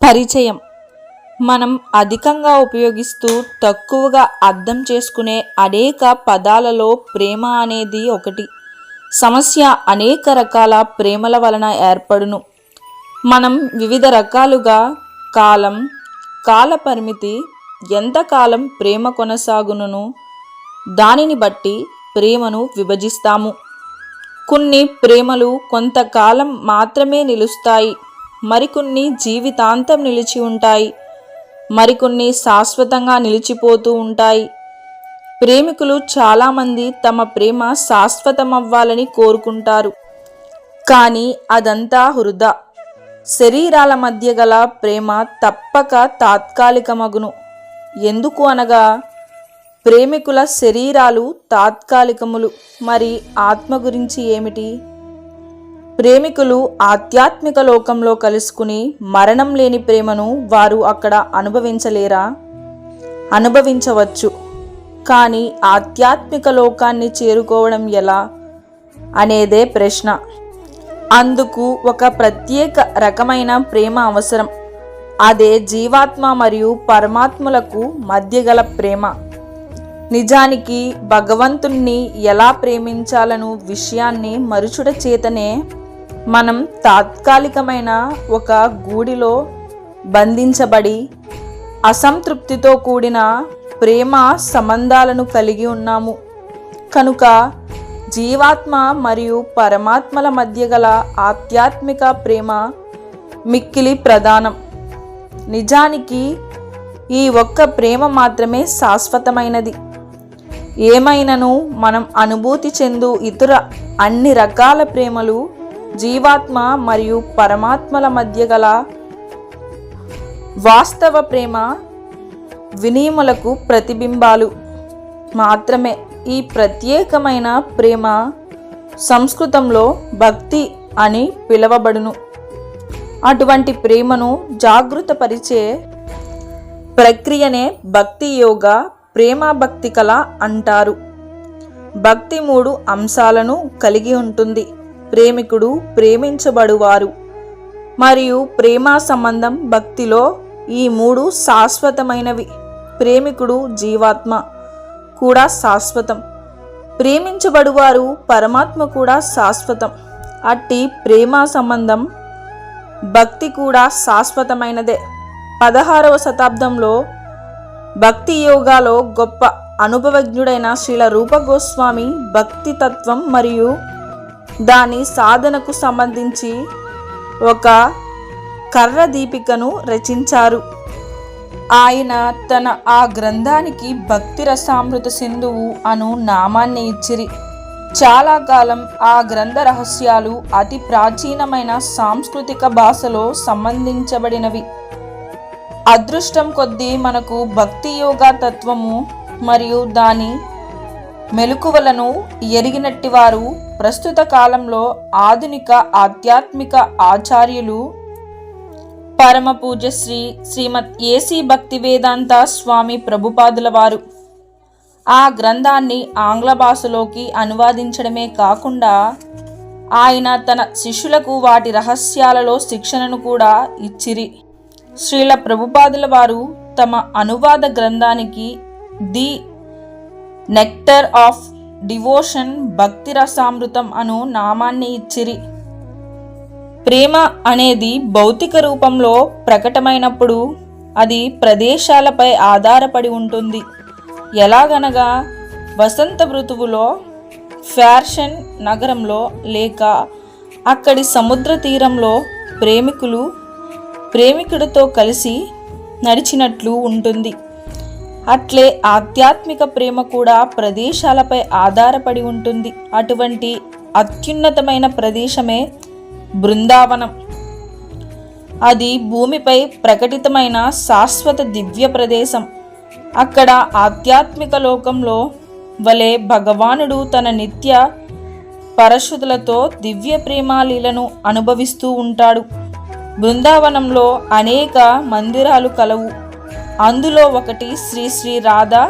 పరిచయం. మనం అధికంగా ఉపయోగిస్తూ తక్కువగా అర్థం చేసుకునే అనేక పదాలలో ప్రేమ అనేది ఒకటి. సమస్య అనేక రకాల ప్రేమల వలన ఏర్పడును. మనం వివిధ రకాలుగా కాల పరిమితి, ఎంతకాలం ప్రేమ కొనసాగును దానిని బట్టి ప్రేమను విభజిస్తాము. కొన్ని ప్రేమలు కొంతకాలం మాత్రమే నిలుస్తాయి, మరికొన్ని జీవితాంతం నిలిచి ఉంటాయి, మరికొన్ని శాశ్వతంగా నిలిచిపోతూ ఉంటాయి. ప్రేమికులు చాలామంది తమ ప్రేమ శాశ్వతమవ్వాలని కోరుకుంటారు, కానీ అదంతా వృధా. శరీరాల మధ్య గల ప్రేమ తప్పక తాత్కాలికమగును. ఎందుకు అనగా ప్రేమికుల శరీరాలు తాత్కాలికములు. మరి ఆత్మ గురించి ఏమిటి? ప్రేమికులు ఆధ్యాత్మిక లోకంలో కలుసుకుని మరణం లేని ప్రేమను వారు అక్కడ అనుభవించలేరా? అనుభవించవచ్చు, కానీ ఆధ్యాత్మిక లోకాన్ని చేరుకోవడం ఎలా అనేదే ప్రశ్న. అందుకు ఒక ప్రత్యేక రకమైన ప్రేమ అవసరం. అదే జీవాత్మ మరియు పరమాత్మలకు మధ్య గల ప్రేమ. నిజానికి భగవంతుణ్ణి ఎలా ప్రేమించాలను విషయాన్ని మరుచుట చేతనే మనం తాత్కాలికమైన ఒక గూడిలో బంధించబడి అసంతృప్తితో కూడిన ప్రేమ సంబంధాలను కలిగి ఉన్నాము. కనుక జీవాత్మ మరియు పరమాత్మల మధ్య గల ఆధ్యాత్మిక ప్రేమ మిక్కిలి ప్రధానం. నిజానికి ఈ ఒక్క ప్రేమ మాత్రమే శాశ్వతమైనది. ఏమైనను మనం అనుభూతి చెందు ఇతర అన్ని రకాల ప్రేమలు జీవాత్మ మరియు పరమాత్మల మధ్య గల వాస్తవ ప్రేమ వినియములకు ప్రతిబింబాలు మాత్రమే. ఈ ప్రత్యేకమైన ప్రేమ సంస్కృతంలో భక్తి అని పిలువబడును. అటువంటి ప్రేమను జాగృతపరిచే ప్రక్రియనే భక్తి యోగ ప్రేమ భక్తి కళ అంటారు. భక్తి 3 అంశాలను కలిగి ఉంటుంది: ప్రేమికుడు, ప్రేమించబడువారు మరియు ప్రేమ సంబంధం. భక్తిలో ఈ 3 శాశ్వతమైనవి. ప్రేమికుడు జీవాత్మ కూడా శాశ్వతం, ప్రేమించబడువారు పరమాత్మ కూడా శాశ్వతం. అట్టి ప్రేమ సంబంధం భక్తి కూడా శాశ్వతమైనదే. 16వ శతాబ్దంలో భక్తి యోగాలో గొప్ప అనుభవజ్ఞుడైన శ్రీల రూప గోస్వామి భక్తి తత్వం మరియు దాని సాధనకు సంబంధించి ఒక కర్ర దీపికను రచించారు. ఆయన తన ఆ గ్రంథానికి భక్తి రసామృత సింధువు అను నామాన్ని ఇచ్చిరి. చాలా కాలం ఆ గ్రంథ రహస్యాలు అతి ప్రాచీనమైన సాంస్కృతిక భాషలో సంబంధించబడినవి. అదృష్టం కొద్దీ మనకు భక్తి యోగా తత్వము మరియు దాని మెలకువలను ఎరిగినట్టి వారు ప్రస్తుత కాలంలో ఆధునిక ఆధ్యాత్మిక ఆచార్యులు పరమ పూజ్య శ్రీమద్ ఏసీ భక్తి వేదాంత స్వామి ప్రభుపాదుల వారు. ఆ గ్రంథాన్ని ఆంగ్ల భాషలోకి అనువాదించడమే కాకుండా ఆయన తన శిష్యులకు వాటి రహస్యాలలో శిక్షణను కూడా ఇచ్చిరి. శ్రీల ప్రభుపాదుల వారు తమ అనువాద గ్రంథానికి ది నెక్టర్ ఆఫ్ డివోషన్ భక్తి రసామృతం అను నామాన్ని ఇచ్చిరి. ప్రేమ అనేది భౌతిక రూపంలో ప్రకటమైనప్పుడు అది ప్రదేశాలపై ఆధారపడి ఉంటుంది. ఎలాగనగా వసంత ఋతువులో ఫ్యాషన్ నగరంలో లేక అక్కడి సముద్ర తీరంలో ప్రేమికుడితో కలిసి నడిచినట్లు ఉంటుంది. అట్లే ఆధ్యాత్మిక ప్రేమ కూడా ప్రదేశాలపై ఆధారపడి ఉంటుంది. అటువంటి అత్యున్నతమైన ప్రదేశమే బృందావనం. అది భూమిపై ప్రకటితమైన శాశ్వత దివ్య ప్రదేశం. అక్కడ ఆధ్యాత్మిక లోకంలో వలె భగవానుడు తన నిత్య పరశుతులతో దివ్య ప్రేమాలీలను అనుభవిస్తూ ఉంటాడు. బృందావనంలో అనేక మందిరాలు కలవు. అందులో ఒకటి శ్రీ శ్రీ రాధా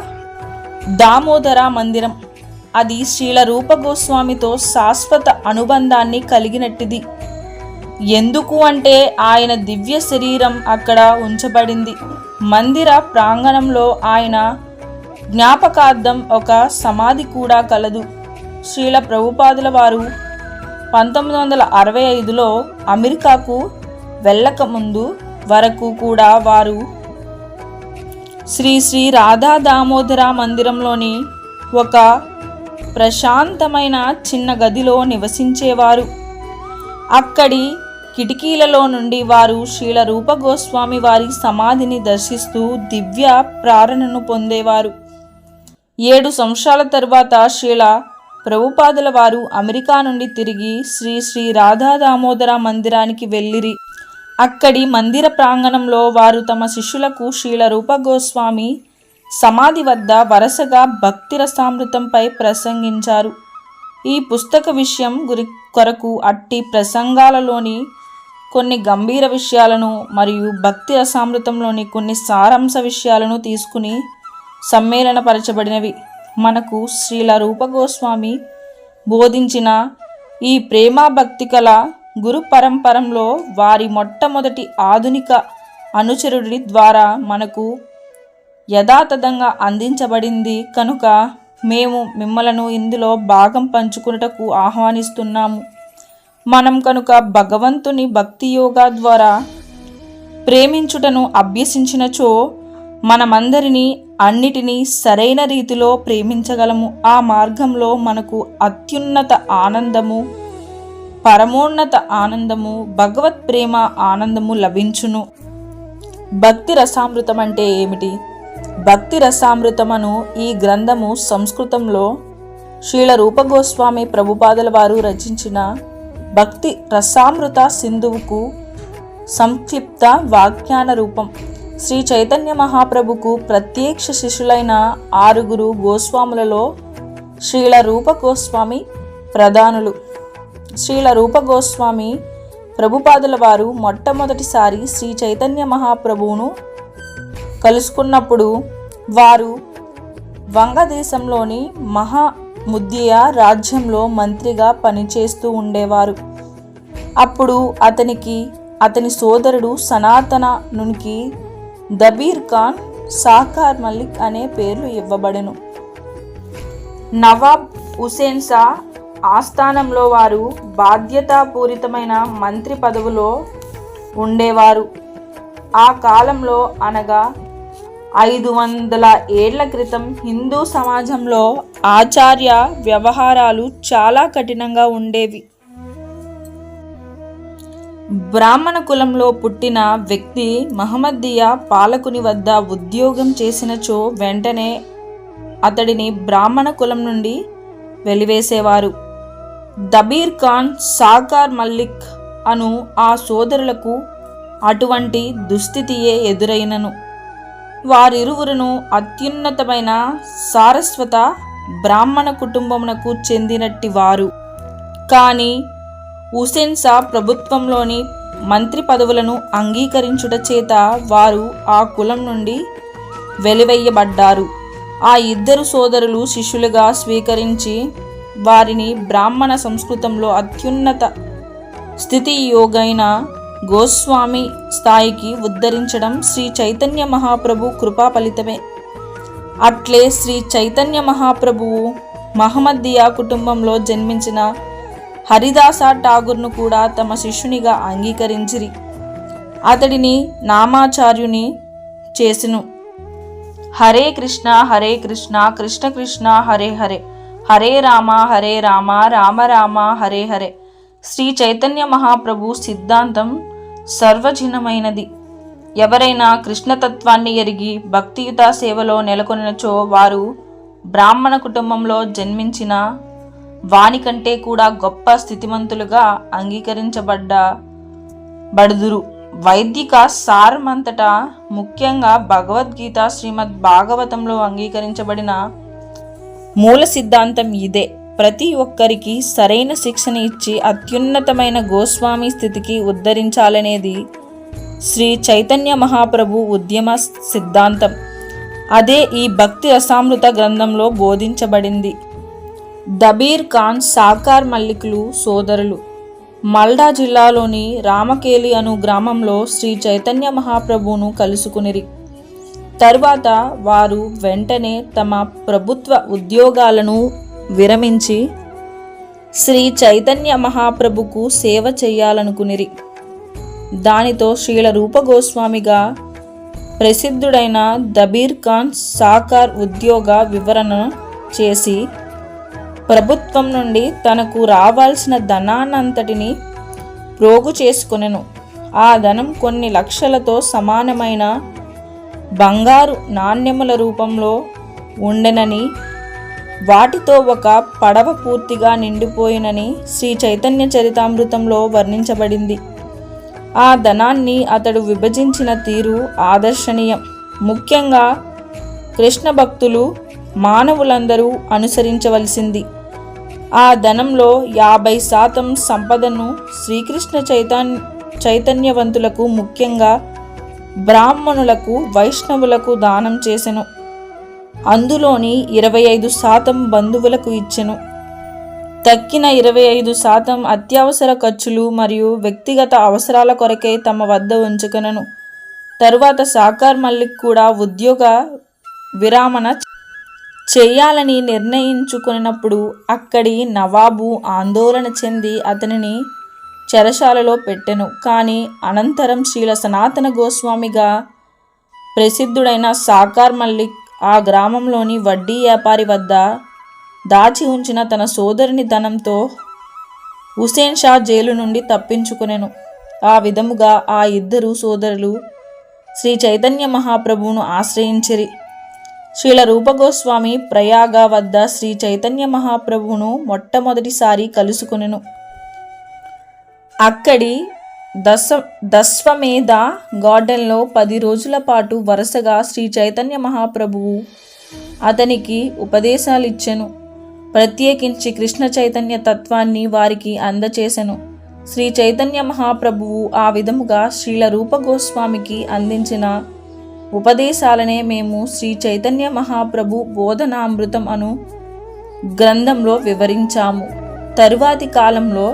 దామోదర మందిరం. అది శ్రీల రూప గోస్వామితో శాశ్వత అనుబంధాన్ని కలిగినట్టిది. ఎందుకు అంటే ఆయన దివ్య శరీరం అక్కడ ఉంచబడింది. మందిర ప్రాంగణంలో ఆయన జ్ఞాపకార్థం ఒక సమాధి కూడా కలదు. శ్రీల ప్రభుపాదుల వారు 1965లో అమెరికాకు వెళ్ళకముందు వరకు కూడా వారు శ్రీ శ్రీ రాధా దామోదర మందిరంలోని ఒక ప్రశాంతమైన చిన్న గదిలో నివసించేవారు. అక్కడి కిటికీలలో నుండి వారు శ్రీల రూప గోస్వామి వారి సమాధిని దర్శిస్తూ దివ్య ప్రేరణను పొందేవారు. 7 సంవత్సరాల తరువాత శ్రీల ప్రభుపాదుల వారు అమెరికా నుండి తిరిగి శ్రీ శ్రీ రాధా దామోదర మందిరానికి వెళ్ళిరి. అక్కడి మందిర ప్రాంగణంలో వారు తమ శిష్యులకు శ్రీల రూప గోస్వామి సమాధి వద్ద వరుసగా భక్తి రసామృతంపై ప్రసంగించారు. ఈ పుస్తక విషయం కొరకు అట్టి ప్రసంగాలలోని కొన్ని గంభీర విషయాలను మరియు భక్తి రసామృతంలోని కొన్ని సారాంశ విషయాలను తీసుకుని సమ్మేళనపరచబడినవి. మనకు శ్రీల రూప గోస్వామి బోధించిన ఈ ప్రేమ భక్తి కల గురు పరంపరంలో వారి మొట్టమొదటి ఆధునిక అనుచరుడి ద్వారా మనకు యథాతథంగా అందించబడింది కనుక మేము మిమ్మలను ఇందులో భాగం పంచుకున్నటకు ఆహ్వానిస్తున్నాము. మనం కనుక భగవంతుని భక్తి యోగా ద్వారా ప్రేమించుటను అభ్యసించినచో మనమందరినీ అన్నిటినీ సరైన రీతిలో ప్రేమించగలము. ఆ మార్గంలో మనకు అత్యున్నత ఆనందము, పరమోన్నత ఆనందము, భగవత్ ప్రేమ ఆనందము లభించును. భక్తి రసామృతం అంటే ఏమిటి? భక్తి రసామృతమను ఈ గ్రంథము సంస్కృతంలో శ్రీల రూప గోస్వామి ప్రభుపాదుల వారు రచించిన భక్తి రసామృత సింధువుకు సంక్షిప్త వ్యాఖ్యాన రూపం. శ్రీ చైతన్య మహాప్రభుకు ప్రత్యక్ష శిష్యులైన 6 గోస్వాములలో శ్రీల రూప గోస్వామి ప్రధానులు. శ్రీల రూప గోస్వామి ప్రభుపాదుల వారు మొట్టమొదటిసారి శ్రీ చైతన్య మహాప్రభువును కలుసుకున్నప్పుడు వారు వంగదేశంలోని మహాముద్య రాజ్యంలో మంత్రిగా పనిచేస్తూ ఉండేవారు. అప్పుడు అతని సోదరుడు సనాతనునికి దబీర్ ఖాన్, సాకార్ మలిక్ అనే పేర్లు ఇవ్వబడెను. నవాబ్ హుసేన్ షా ఆస్థానంలో వారు బాధ్యతాపూరితమైన మంత్రి పదవిలో ఉండేవారు. ఆ కాలంలో అనగా 500 ఏళ్ల క్రితం హిందూ సమాజంలో ఆచార్య వ్యవహారాలు చాలా కఠినంగా ఉండేవి. బ్రాహ్మణ కులంలో పుట్టిన వ్యక్తి మహమ్మదీయ పాలకుని వద్ద ఉద్యోగం చేసినచో వెంటనే అతడిని బ్రాహ్మణ కులం నుండి వెలివేసేవారు. దబీర్ ఖాన్, సాకార్ మల్లిక్ అను ఆ సోదరులకు అటువంటి దుస్థితియే ఎదురైనను. వారిరువురును అత్యున్నతమైన సారస్వత బ్రాహ్మణ కుటుంబమునకు చెందినట్టి వారు. కానీ హుసేన్ షా ప్రభుత్వంలోని మంత్రి పదవులను అంగీకరించుట చేత వారు ఆ కులం నుండి వెలివేయబడ్డారు. ఆ 2 సోదరులు శిష్యులుగా స్వీకరించి వారిని బ్రాహ్మణ సంస్కృతంలో అత్యున్నత స్థితి యోగైన గోస్వామి స్థాయికి ఉద్ధరించడం శ్రీ చైతన్య మహాప్రభు కృపా ఫలితమే. అట్లే శ్రీ చైతన్య మహాప్రభువు మహమ్మదీయ కుటుంబంలో జన్మించిన హరిదాస ఠాగూర్ను కూడా తమ శిష్యునిగా అంగీకరించిరి. అతడిని నామాచార్యుని చేసెను. హరే కృష్ణ కృష్ణ కృష్ణ హరే హరే, హరే రామ రామ రామ హరే హరే. శ్రీ చైతన్య మహాప్రభు సిద్ధాంతం సర్వజనమైనది. ఎవరైనా కృష్ణతత్వాన్ని ఎరిగి భక్తియుత సేవలో నెలకొనినచో వారు బ్రాహ్మణ కుటుంబంలో జన్మించిన వానికంటే కూడా గొప్ప స్థితిమంతులుగా అంగీకరించబడుదురు. వైదిక సారమంతటా ముఖ్యంగా భగవద్గీత, శ్రీమద్ భాగవతంలో అంగీకరించబడిన మూల సిద్ధాంతం ఇదే. ప్రతి ఒక్కరికి సరైన శిక్షణ ఇచ్చి అత్యున్నతమైన గోస్వామి స్థితికి ఉద్ధరించాలనేది శ్రీ చైతన్య మహాప్రభు ఉద్యమ సిద్ధాంతం. అదే ఈ భక్తి రసామృత గ్రంథంలో బోధించబడింది. దబీర్ ఖాన్, సాకార్ మల్లికులు సోదరులు. మల్డా జిల్లాలోని రామకేలి అను గ్రామంలో శ్రీ చైతన్య మహాప్రభువును కలుసుకునిరి. తరువాత వారు వెంటనే తమ ప్రభుత్వ ఉద్యోగాలను విరమించి శ్రీ చైతన్య మహాప్రభుకు సేవ చేయాలనుకునిరి. దానితో శ్రీల రూప గోస్వామిగా ప్రసిద్ధుడైన దబీర్ ఖాన్ సాకార్ ఉద్యోగ వివరణ చేసి ప్రభుత్వం నుండి తనకు రావాల్సిన ధనాన్నంతటిని ప్రోగు చేసుకొనెను. ఆ ధనం కొన్ని లక్షలతో సమానమైన బంగారు నాణ్యముల రూపంలో ఉండెనని, వాటితో ఒక పడవ పూర్తిగా నిండిపోయినని శ్రీ చైతన్య చరితామృతంలో వర్ణించబడింది. ఆ ధనాన్ని అతడు విభజించిన తీరు ఆదర్శనీయం. ముఖ్యంగా కృష్ణ భక్తులు మానవులందరూ అనుసరించవలసింది. ఆ ధనంలో 50% సంపదను శ్రీకృష్ణ చైతన్యవంతులకు, ముఖ్యంగా బ్రాహ్మణులకు, వైష్ణవులకు దానం చేసెను. అందులోని 25% బంధువులకు ఇచ్చెను. తక్కిన 25% అత్యవసర ఖర్చులు మరియు వ్యక్తిగత అవసరాల కొరకై తమ వద్ద ఉంచుకొనెను. తరువాత సాకార్ మల్లిక్ కూడా ఉద్యోగ విరామణ చేయాలని నిర్ణయించుకున్నప్పుడు అక్కడి నవాబు ఆందోళన చెంది అతనిని చెరసాలలో పెట్టెను. కానీ అనంతరం శ్రీల సనాతన గోస్వామిగా ప్రసిద్ధుడైన సాకార్ మల్లిక్ ఆ గ్రామంలోని వడ్డీ వ్యాపారి వద్ద దాచి ఉంచిన తన సోదరుని ధనంతో హుసేన్ షా జైలు నుండి తప్పించుకొనెను. ఆ విధముగా ఆ ఇద్దరు సోదరులు శ్రీ చైతన్య మహాప్రభువును ఆశ్రయించిరి. శ్రీల రూపగోస్వామి ప్రయాగ వద్ద శ్రీ చైతన్య మహాప్రభువును మొట్టమొదటిసారి కలుసుకొనెను. అక్కడి దశ్వమేధ గార్డెన్లో 10 రోజుల పాటు వరుసగా శ్రీ చైతన్య మహాప్రభువు అతనికి ఉపదేశాలిచ్చెను. ప్రత్యేకించి కృష్ణ చైతన్య తత్వాన్ని వారికి అందచేసెను. శ్రీ చైతన్య మహాప్రభువు ఆ విధముగా శ్రీల రూపగోస్వామికి అందించిన ఉపదేశాలనే మేము శ్రీ చైతన్య మహాప్రభు బోధనామృతం అను గ్రంథంలో వివరించాము. తరువాతి కాలంలో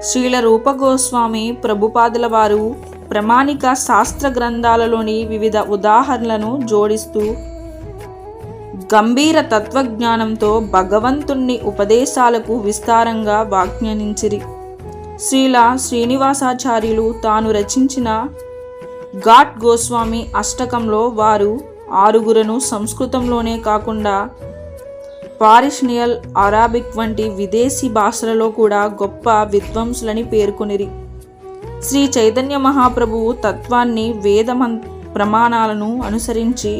శ్రీల రూపగోస్వామి ప్రభుపాదుల వారు ప్రామాణిక శాస్త్ర గ్రంథాలలోని వివిధ ఉదాహరణలను జోడిస్తూ గంభీర తత్వజ్ఞానంతో భగవంతుని ఉపదేశాలకు విస్తారంగా వ్యాఖ్యానించిరి. శ్రీల శ్రీనివాసాచార్యులు తాను రచించిన ఘాట్ గోస్వామి అష్టకంలో వారు 6గురును సంస్కృతంలోనే కాకుండా పారిషియన్, అరాబిక్ వంటి విదేశీ భాషలలో కూడా గొప్ప విద్వాంసులని పేర్కొనిరి. శ్రీ చైతన్య మహాప్రభువు తత్వాన్ని వేద ప్రమాణాలను అనుసరించి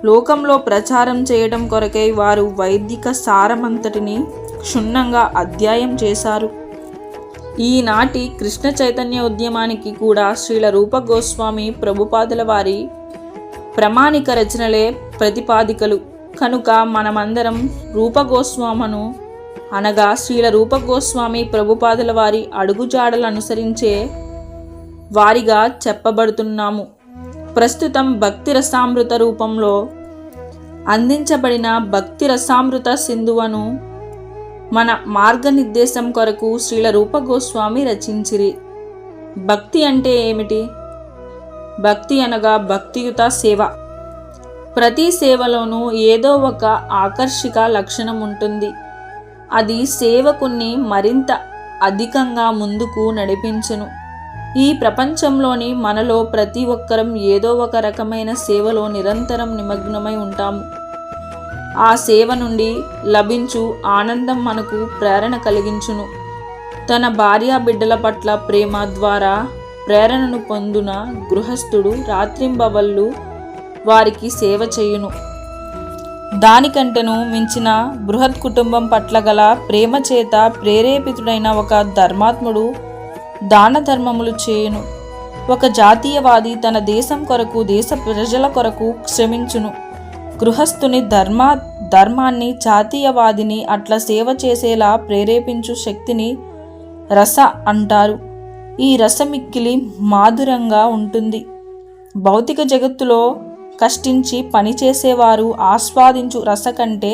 లోకంలో ప్రచారం చేయడం కొరకై వారు వైదిక సారమంతటిని క్షుణ్ణంగా అధ్యయనం చేశారు. ఈనాటి కృష్ణ చైతన్య ఉద్యమానికి కూడా శ్రీల రూప గోస్వామి ప్రభుపాదుల వారి ప్రామాణిక రచనలే ప్రతిపాదికలు. కనుక మనమందరం రూపగోస్వామను అనగా శ్రీల రూపగోస్వామి ప్రభుపాదుల వారి అడుగుజాడలు అనుసరించే వారిగా చెప్పబడుతున్నాము. ప్రస్తుతం భక్తి రసామృత రూపంలో అందించబడిన భక్తి రసామృత సింధువను మన మార్గనిర్దేశం కొరకు శ్రీల రూపగోస్వామి రచించిరి. భక్తి అంటే ఏమిటి? భక్తి అనగా భక్తియుత సేవ. ప్రతి సేవలోనూ ఏదో ఒక ఆకర్షక లక్షణం ఉంటుంది. అది సేవకుని మరింత అధికంగా ముందుకు నడిపించును. ఈ ప్రపంచంలోని మనలో ప్రతి ఒక్కరం ఏదో ఒక రకమైన సేవలో నిరంతరం నిమగ్నమై ఉంటాము. ఆ సేవ నుండి లభించు ఆనందం మనకు ప్రేరణ కలిగించును. తన భార్య బిడ్డల పట్ల ప్రేమ ద్వారా ప్రేరణను పొందున గృహస్థుడు రాత్రింబవళ్ళు వారికి సేవ చేయును. దానికంటేను మించిన బృహత్ కుటుంబం పట్ల గల ప్రేమ చేత ప్రేరేపితుడైన ఒక ధర్మాత్ముడు దాన ధర్మములు చేయును. ఒక జాతీయవాది తన దేశం కొరకు, దేశ ప్రజల కొరకు శ్రమించును. గృహస్థుని ధర్మాన్ని, జాతీయవాదిని అట్లా సేవ చేసేలా ప్రేరేపించు శక్తిని రస అంటారు. ఈ రసమిక్కిలి మాధురంగా ఉంటుంది. భౌతిక జగత్తులో కష్టించి పనిచేసేవారు ఆస్వాదించు రస కంటే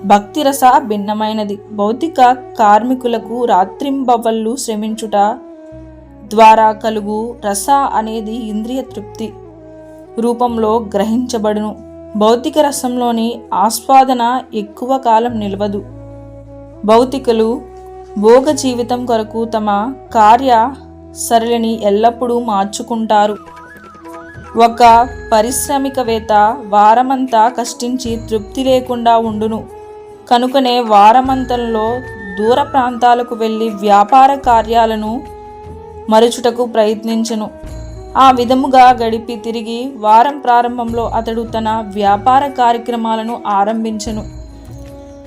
భక్తి రస భిన్నమైనది. భౌతిక కార్మికులకు రాత్రింబవళ్ళు శ్రమించుట ద్వారా కలుగు రస అనేది ఇంద్రియ తృప్తి రూపంలో గ్రహించబడును. భౌతిక రసంలోని ఆస్వాదన ఎక్కువ కాలం నిలవదు. భౌతికులు భోగ జీవితం కొరకు తమ కార్య సరళిని ఎల్లప్పుడూ మార్చుకుంటారు. ఒక పారిశ్రామికవేత్త వారమంతా కష్టించి తృప్తి లేకుండా ఉండును. కనుకనే వారమంతంలో దూర ప్రాంతాలకు వెళ్ళి వ్యాపార కార్యాలను మరుచుటకు ప్రయత్నించును. ఆ విధముగా గడిపి తిరిగి వారం ప్రారంభంలో అతడు తన వ్యాపార కార్యక్రమాలను ఆరంభించెను.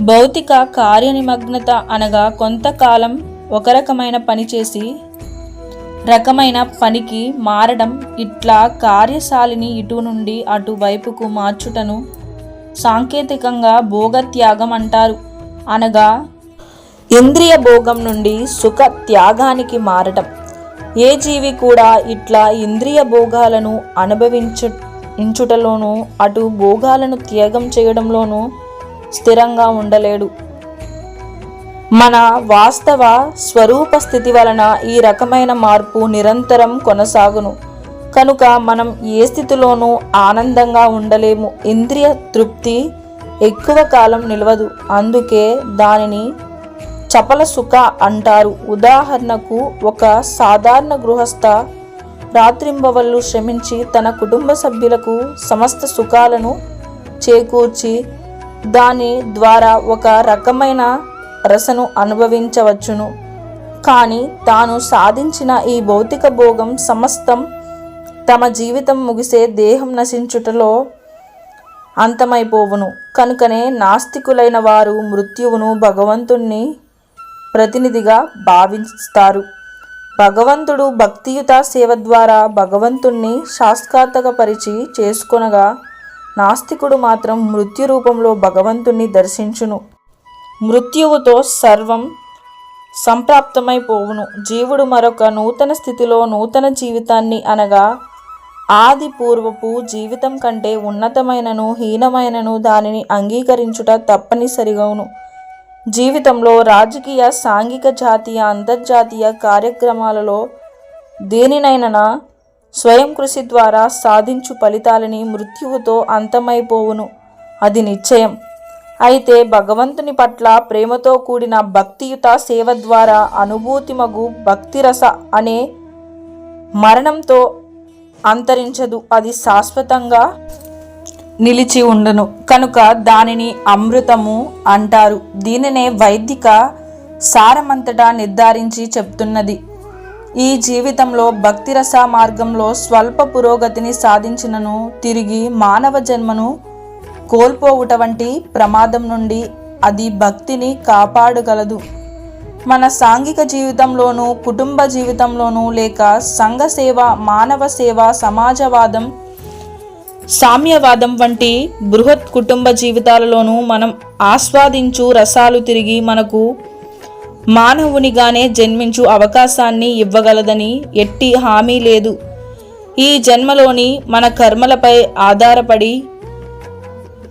భౌతిక కార్యనిమగ్నత అనగా కొంతకాలం ఒక రకమైన పని చేసి రకమైన పనికి మారడం. ఇట్లా కార్యశాలిని ఇటు నుండి అటు వైపుకు మార్చుటను సాంకేతికంగా భోగత్యాగం అంటారు. అనగా ఇంద్రియ భోగం నుండి సుఖ త్యాగానికి మారటం. ఏ జీవి కూడా ఇట్లా ఇంద్రియ భోగాలను అనుభవించుటలోనూ అటు భోగాలను త్యాగం చేయడంలోనూ స్థిరంగా ఉండలేడు. మన వాస్తవ స్వరూప స్థితి వలన ఈ రకమైన మార్పు నిరంతరం కొనసాగును. కనుక మనం ఏ స్థితిలోనూ ఆనందంగా ఉండలేము. ఇంద్రియ తృప్తి ఎక్కువ కాలం నిలవదు. అందుకే దానిని చపల సుఖ అంటారు. ఉదాహరణకు, ఒక సాధారణ గృహస్థ రాత్రింబవళ్ళు శ్రమించి తన కుటుంబ సభ్యులకు సమస్త సుఖాలను చేకూర్చి దాని ద్వారా ఒక రకమైన రసను అనుభవించవచ్చును. కానీ తాను సాధించిన ఈ భౌతిక భోగం సమస్తం తమ జీవితం ముగిసే దేహం నశించుటలో అంతమైపోవును. కనుకనే నాస్తికులైన వారు మృత్యువును భగవంతుణ్ణి ప్రతినిధిగా భావిస్తారు. భగవంతుడు భక్తియుత సేవ ద్వారా భగవంతుణ్ణి సాక్షాత్కారపరిచి చేసుకొనగా, నాస్తికుడు మాత్రం మృత్యు రూపంలో భగవంతుణ్ణి దర్శించును. మృత్యువుతో సర్వం సంప్రాప్తమైపోవును. జీవుడు మరొక నూతన స్థితిలో నూతన జీవితాన్ని అనగా ఆది పూర్వపు జీవితం కంటే ఉన్నతమైనను హీనమైనను దానిని అంగీకరించుట తప్పనిసరిగాను. జీవితంలో రాజకీయ, సాంఘిక, జాతీయ, అంతర్జాతీయ కార్యక్రమాలలో దేనినైనా స్వయం కృషి ద్వారా సాధించు ఫలితాలని మృత్యువుతో అంతమైపోవును. అది నిశ్చయం. అయితే భగవంతుని పట్ల ప్రేమతో కూడిన భక్తియుత సేవ ద్వారా అనుభూతిమగు భక్తిరస అనే మరణంతో అంతరించదు. అది శాశ్వతంగా నిలిచి ఉండును. కనుక దానిని అమృతము అంటారు. దీనినే వైదిక సారమంతటా నిర్ధారించి చెప్తున్నది. ఈ జీవితంలో భక్తిరస మార్గంలో స్వల్ప పురోగతిని సాధించినను తిరిగి మానవ జన్మను కోల్పోవుట వంటి ప్రమాదం నుండి అది భక్తిని కాపాడగలదు. మన సాంఘిక జీవితంలోనూ, కుటుంబ జీవితంలోనూ, లేక సంఘ సేవ, మానవ సేవ, సమాజవాదం, సామ్యవాదం వంటి బృహత్ కుటుంబ జీవితాలలోనూ మనం ఆస్వాదించు రసాలు తిరిగి మనకు మానవునిగానే జన్మించు అవకాశాన్ని ఇవ్వగలదని ఎట్టి హామీ లేదు. ఈ జన్మలోని మన కర్మలపై ఆధారపడి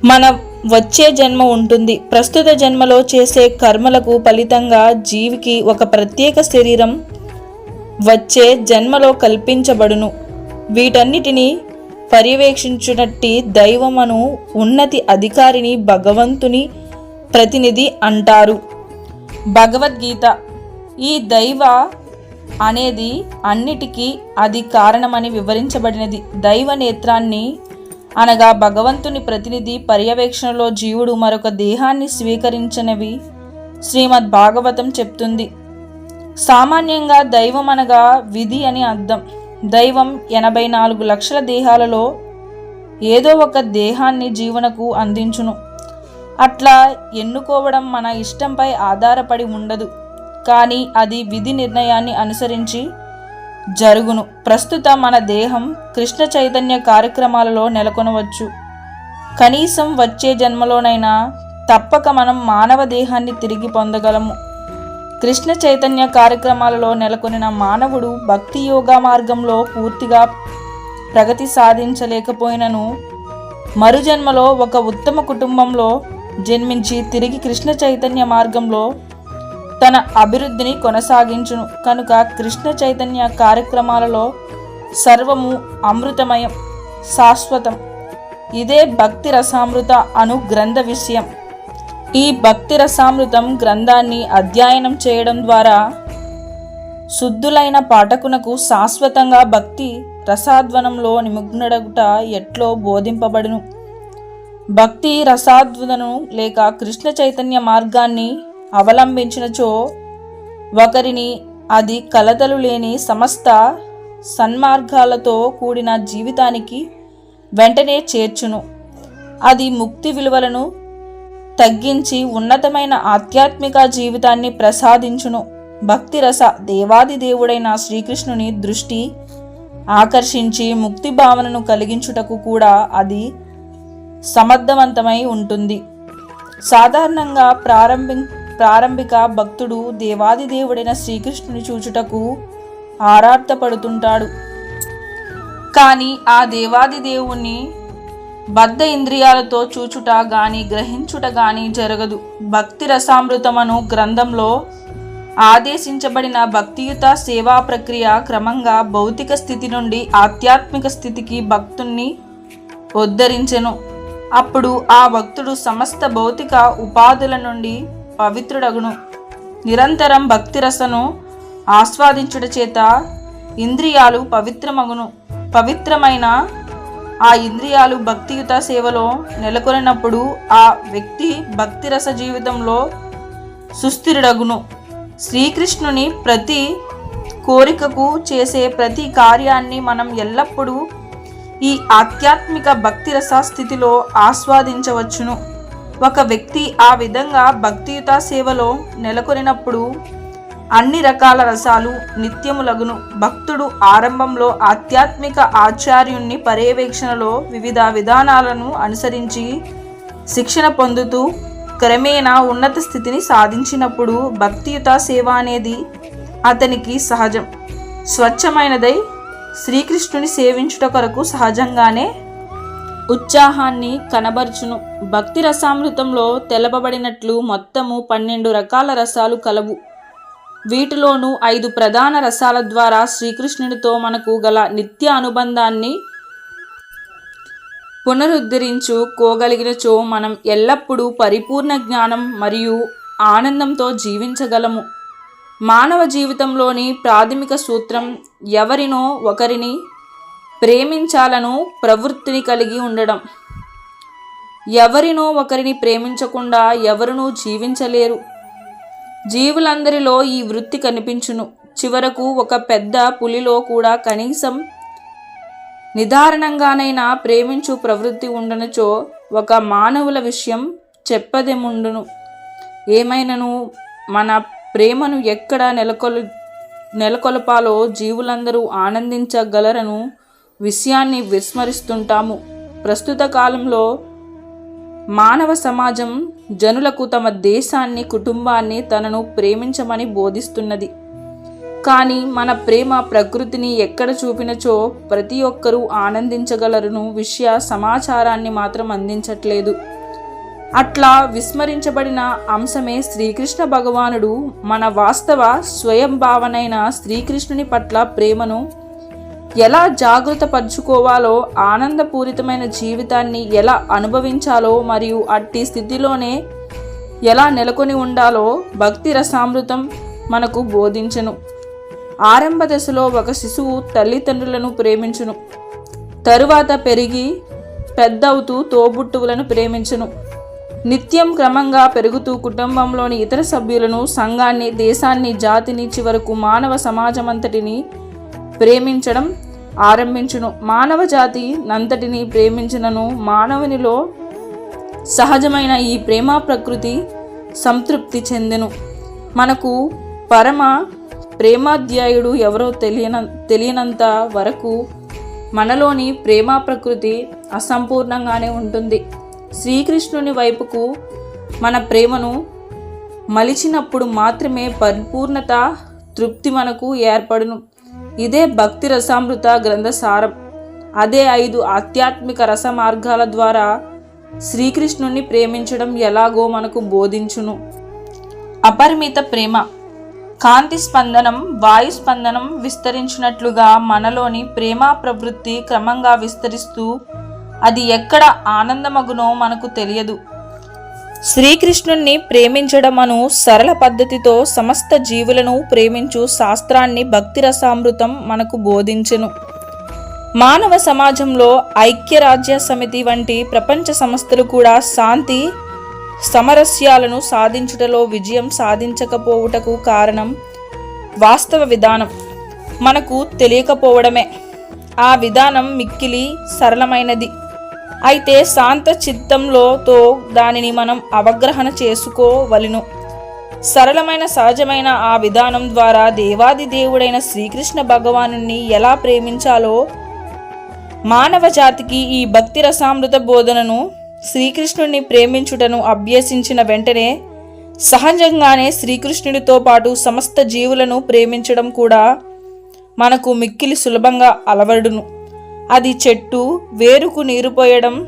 మన వచ్చే జన్మ ఉంటుంది. ప్రస్తుత జన్మలో చేసే కర్మలకు ఫలితంగా జీవికి ఒక ప్రత్యేక శరీరం వచ్చే జన్మలో కల్పించబడును. వీటన్నిటినీ పర్యవేక్షించునట్టి దైవమను ఉన్నతి అధికారిని భగవంతుని ప్రతినిధి అంటారు. భగవద్గీత. ఈ దైవ అనేది అన్నిటికీ అది కారణమని వివరించబడినది. దైవ నేత్రాన్ని అనగా భగవంతుని ప్రతినిధి పర్యవేక్షణలో జీవుడు మరొక దేహాన్ని స్వీకరించనివి శ్రీమద్ భాగవతం చెప్తుంది. సామాన్యంగా దైవం అనగా విధి అని అర్థం. దైవం 84 లక్షల దేహాలలో ఏదో ఒక దేహాన్ని జీవనకు అందించును. అట్లా ఎన్నుకోవడం మన ఇష్టంపై ఆధారపడి ఉండదు, కానీ అది విధి నిర్ణయాన్ని అనుసరించి జరుగును. ప్రస్తుత మన దేహం కృష్ణ చైతన్య కార్యక్రమాలలో నెలకొనవచ్చు. కనీసం వచ్చే జన్మలోనైనా తప్పక మనం మానవ దేహాన్ని తిరిగి పొందగలము. కృష్ణ చైతన్య కార్యక్రమాలలో నెలకొనిన మానవుడు భక్తి యోగా మార్గంలో పూర్తిగా ప్రగతి సాధించలేకపోయినను మరుజన్మలో ఒక ఉత్తమ కుటుంబంలో జన్మించి తిరిగి కృష్ణ చైతన్య మార్గంలో తన అభివృద్ధిని కొనసాగించును. కనుక కృష్ణ చైతన్య కార్యక్రమాలలో సర్వము అమృతమయం, శాశ్వతం. ఇదే భక్తి రసామృత అను గ్రంథ విషయం. ఈ భక్తి రసామృతం గ్రంథాన్ని అధ్యయనం చేయడం ద్వారా శుద్ధులైన పాఠకునకు శాశ్వతంగా భక్తి రసాద్వనంలో నిమగ్నుడగుట ఎట్లో బోధింపబడును. భక్తి రసాద్వనను లేక కృష్ణ చైతన్య మార్గాన్ని అవలంబించినచో ఒకరిని అది కలతలు లేని సమస్త సన్మార్గాలతో కూడిన జీవితానికి వెంటనే చేర్చును. అది ముక్తి విలువలను తగ్గించి ఉన్నతమైన ఆధ్యాత్మిక జీవితాన్ని ప్రసాదించును. భక్తి రస దేవాది దేవుడైన శ్రీకృష్ణుని దృష్టి ఆకర్షించి ముక్తి భావనను కలిగించుటకు కూడా అది సమర్థవంతమై ఉంటుంది. సాధారణంగా ప్రారంభిక భక్తుడు దేవాది దేవుడైన శ్రీకృష్ణుని చూచుటకు ఆరాటపడుతుంటాడు. కానీ ఆ దేవాది దేవుణ్ణి బద్ధ ఇంద్రియాలతో చూచుట గాని గ్రహించుట గాని జరగదు. భక్తి రసామృతమను గ్రంథంలో ఆదేశించబడిన భక్తియుత సేవా ప్రక్రియ క్రమంగా భౌతిక స్థితి నుండి ఆధ్యాత్మిక స్థితికి భక్తుణ్ణి ఉద్ధరించెను. అప్పుడు ఆ భక్తుడు సమస్త భౌతిక ఉపాధుల నుండి పవిత్రుడగును. నిరంతరం భక్తి రసను ఆస్వాదించుట చేత ఇంద్రియాలు పవిత్రమైన ఆ ఇంద్రియాలు భక్తియుత సేవలో నెలకొనినప్పుడు ఆ వ్యక్తి భక్తి రస జీవితంలో సుస్థిరుడగును. శ్రీకృష్ణుని ప్రతి కోరికకు చేసే ప్రతి కార్యాన్ని మనం ఎల్లప్పుడూ ఈ ఆధ్యాత్మిక భక్తి రస స్థితిలో ఆస్వాదించవచ్చును. ఒక వ్యక్తి ఆ విధంగా భక్తియుత సేవలో నెలకొనినప్పుడు అన్ని రకాల రసాలు నిత్యములగును. భక్తుడు ఆరంభంలో ఆధ్యాత్మిక ఆచార్యుని పర్యవేక్షణలో వివిధ విధానాలను అనుసరించి శిక్షణ పొందుతూ క్రమేణా ఉన్నత స్థితిని సాధించినప్పుడు భక్తియుత సేవ అనేది అతనికి సహజం, స్వచ్ఛమైనదై శ్రీకృష్ణుని సేవించుట కొరకు సహజంగానే ఉత్సాహాన్ని కనబరుచును. భక్తి రసామృతంలో తెలపబడినట్లు మొత్తము 12 రకాల రసాలు కలవు. వీటిలోనూ 5 ప్రధాన రసాల ద్వారా శ్రీకృష్ణునితో మనకు గల నిత్య అనుబంధాన్ని పునరుద్ధరించుకోగలిగినచో మనం ఎల్లప్పుడూ పరిపూర్ణ జ్ఞానం మరియు ఆనందంతో జీవించగలము. మానవ జీవితంలోని ప్రాథమిక సూత్రం ఎవరినో ఒకరిని ప్రేమించాలను ప్రవృత్తిని కలిగి ఉండడం. ఎవరినో ఒకరిని ప్రేమించకుండా ఎవరునూ జీవించలేరు. జీవులందరిలో ఈ వృత్తి కనిపించును. చివరకు ఒక పెద్ద పులిలో కూడా కనీసం నిదారణంగానైనా ప్రేమించు ప్రవృత్తి ఉండనుచో ఒక మానవుల విషయం చెప్పదేముండును. ఏమైనను మన ప్రేమను ఎక్కడ నెలకొల్పాలో జీవులందరూ ఆనందించగలరను విషయాన్ని విస్మరిస్తుంటాము. ప్రస్తుత కాలంలో మానవ సమాజం జనులకు తమ దేశాన్ని, కుటుంబాన్ని, తనను ప్రేమించమని బోధిస్తున్నది. కానీ మన ప్రేమ ప్రకృతిని ఎక్కడ చూపినచో ప్రతి ఒక్కరూ ఆనందించగలరును విషయ సమాచారాన్ని మాత్రం అందించట్లేదు. అట్లా విస్మరించబడిన అంశమే శ్రీకృష్ణ భగవానుడు మన వాస్తవ స్వయం భావనైన శ్రీకృష్ణుని పట్ల ప్రేమను ఎలా జాగృతపరుచుకోవాలో, ఆనందపూరితమైన జీవితాన్ని ఎలా అనుభవించాలో మరియు అట్టి స్థితిలోనే ఎలా నెలకొని ఉండాలో భక్తి రసామృతం మనకు బోధించెను. ఆరంభ దశలో ఒక శిశువు తల్లిదండ్రులను ప్రేమించును. తరువాత పెరిగి పెద్దవుతూ తోబుట్టువులను ప్రేమించును. నిత్యం క్రమంగా పెరుగుతూ కుటుంబంలోని ఇతర సభ్యులను, సంఘాన్ని, దేశాన్ని, జాతిని, చివరకు మానవ సమాజమంతటిని ప్రేమించడం ఆరంభించును. మానవ జాతి నంతటిని ప్రేమించినను మానవునిలో సహజమైన ఈ ప్రేమ ప్రకృతి సంతృప్తి చెందెను. మనకు పరమ ప్రేమాధ్యాయుడు ఎవరో తెలియనంత వరకు మనలోని ప్రేమ ప్రకృతి అసంపూర్ణంగానే ఉంటుంది. శ్రీకృష్ణుని వైపుకు మన ప్రేమను మలిచినప్పుడు మాత్రమే పరిపూర్ణత, తృప్తి మనకు ఏర్పడును. ఇదే భక్తి రసామృత గ్రంథసారం. అదే 5 ఆధ్యాత్మిక రస మార్గాల ద్వారా శ్రీకృష్ణుణ్ణి ప్రేమించడం ఎలాగో మనకు బోధించును. అపరిమిత ప్రేమ. కాంతి స్పందనం వాయు స్పందనం విస్తరించినట్లుగా మనలోని ప్రేమ ప్రవృత్తి క్రమంగా విస్తరిస్తూ అది ఎక్కడ ఆనందమగునో మనకు తెలియదు. శ్రీకృష్ణుణ్ణి ప్రేమించడం అను సరళ పద్ధతితో సమస్త జీవులను ప్రేమించు శాస్త్రాన్ని భక్తి రసామృతం మనకు బోధించెను. మానవ సమాజంలో ఐక్యరాజ్య సమితి వంటి ప్రపంచ సంస్థలు కూడా శాంతి సమరస్యాలను సాధించుటలో విజయం సాధించకపోవుటకు కారణం వాస్తవ విధానం మనకు తెలియకపోవడమే. ఆ విధానం మిక్కిలి సరళమైనది. అయితే శాంత చిత్తంలోతో దానిని మనం అవగాహన చేసుకోవలెను. సరళమైన సహజమైన ఆ విధానం ద్వారా దేవాది దేవుడైన శ్రీకృష్ణ భగవానుని ఎలా ప్రేమించాలో మానవ జాతికి ఈ భక్తి రసామృత బోధనను శ్రీకృష్ణుడిని ప్రేమించుటను అభ్యసించిన వెంటనే సహజంగానే శ్రీకృష్ణుడితో పాటు సమస్త జీవులను ప్రేమించడం కూడా మనకు మిక్కిలి సులభంగా అలవడును. అది చెట్టు వేరుకు నీరు పోయడం,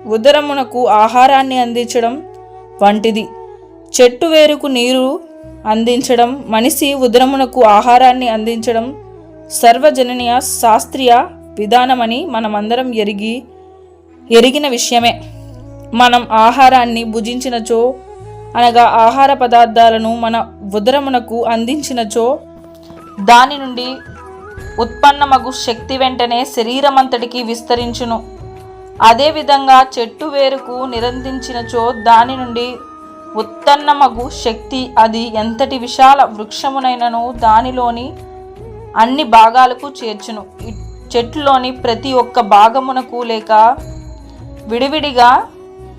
ఉదరమునకు ఆహారాన్ని అందించడం వంటిది. చెట్టు వేరుకు నీరు అందించడం, మనిషి ఉదరమునకు ఆహారాన్ని అందించడం సర్వజననీయ శాస్త్రీయ విధానమని మనమందరం ఎరిగిన విషయమే. మనం ఆహారాన్ని భుజించినచో అనగా ఆహార పదార్థాలను మన ఉదరమునకు అందించినచో దాని నుండి ఉత్పన్నమగు శక్తి వెంటనే శరీరమంతటికి విస్తరించును. అదేవిధంగా చెట్టు వేరుకు నిరందించినచో దాని నుండి ఉత్పన్నమగు శక్తి అది ఎంతటి విశాల వృక్షమునైనను దానిలోని అన్ని భాగాలకు చేర్చును. చెట్టులోని ప్రతి ఒక్క భాగమునకు లేక విడివిడిగా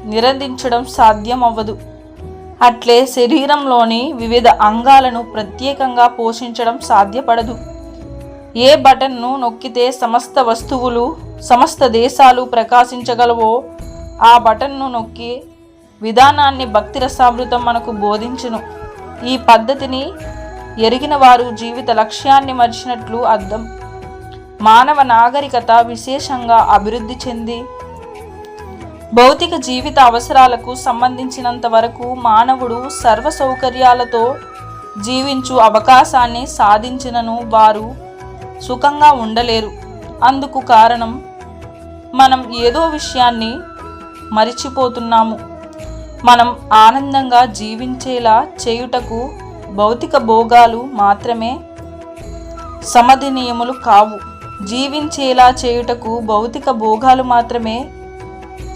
నిరందించడం సాధ్యం అవ్వదు. అట్లే శరీరంలోని వివిధ అంగాలను ప్రత్యేకంగా పోషించడం సాధ్యపడదు. ఏ బటన్ను నొక్కితే సమస్త వస్తువులు సమస్త దేశాలు ప్రకాశించగలవో ఆ బటన్ను నొక్కి విధానాన్ని భక్తి రసామృతం మనకు బోధించును. ఈ పద్ధతిని ఎరిగిన వారు జీవిత లక్ష్యాన్ని మరిచినట్లు అర్థం. మానవ నాగరికత విశేషంగా అభివృద్ధి చెంది భౌతిక జీవిత అవసరాలకు సంబంధించినంత వరకు మానవుడు సర్వ సౌకర్యాలతో జీవించు అవకాశాన్ని సాధించినను వారు సుఖంగా ఉండలేరు. అందుకు కారణం మనం ఏదో విషయాన్ని మరిచిపోతున్నాము. మనం ఆనందంగా జీవించేలా చేయుటకు భౌతిక భోగాలు మాత్రమే సమర్థనీయములు కావు. జీవించేలా చేయుటకు భౌతిక భోగాలు మాత్రమే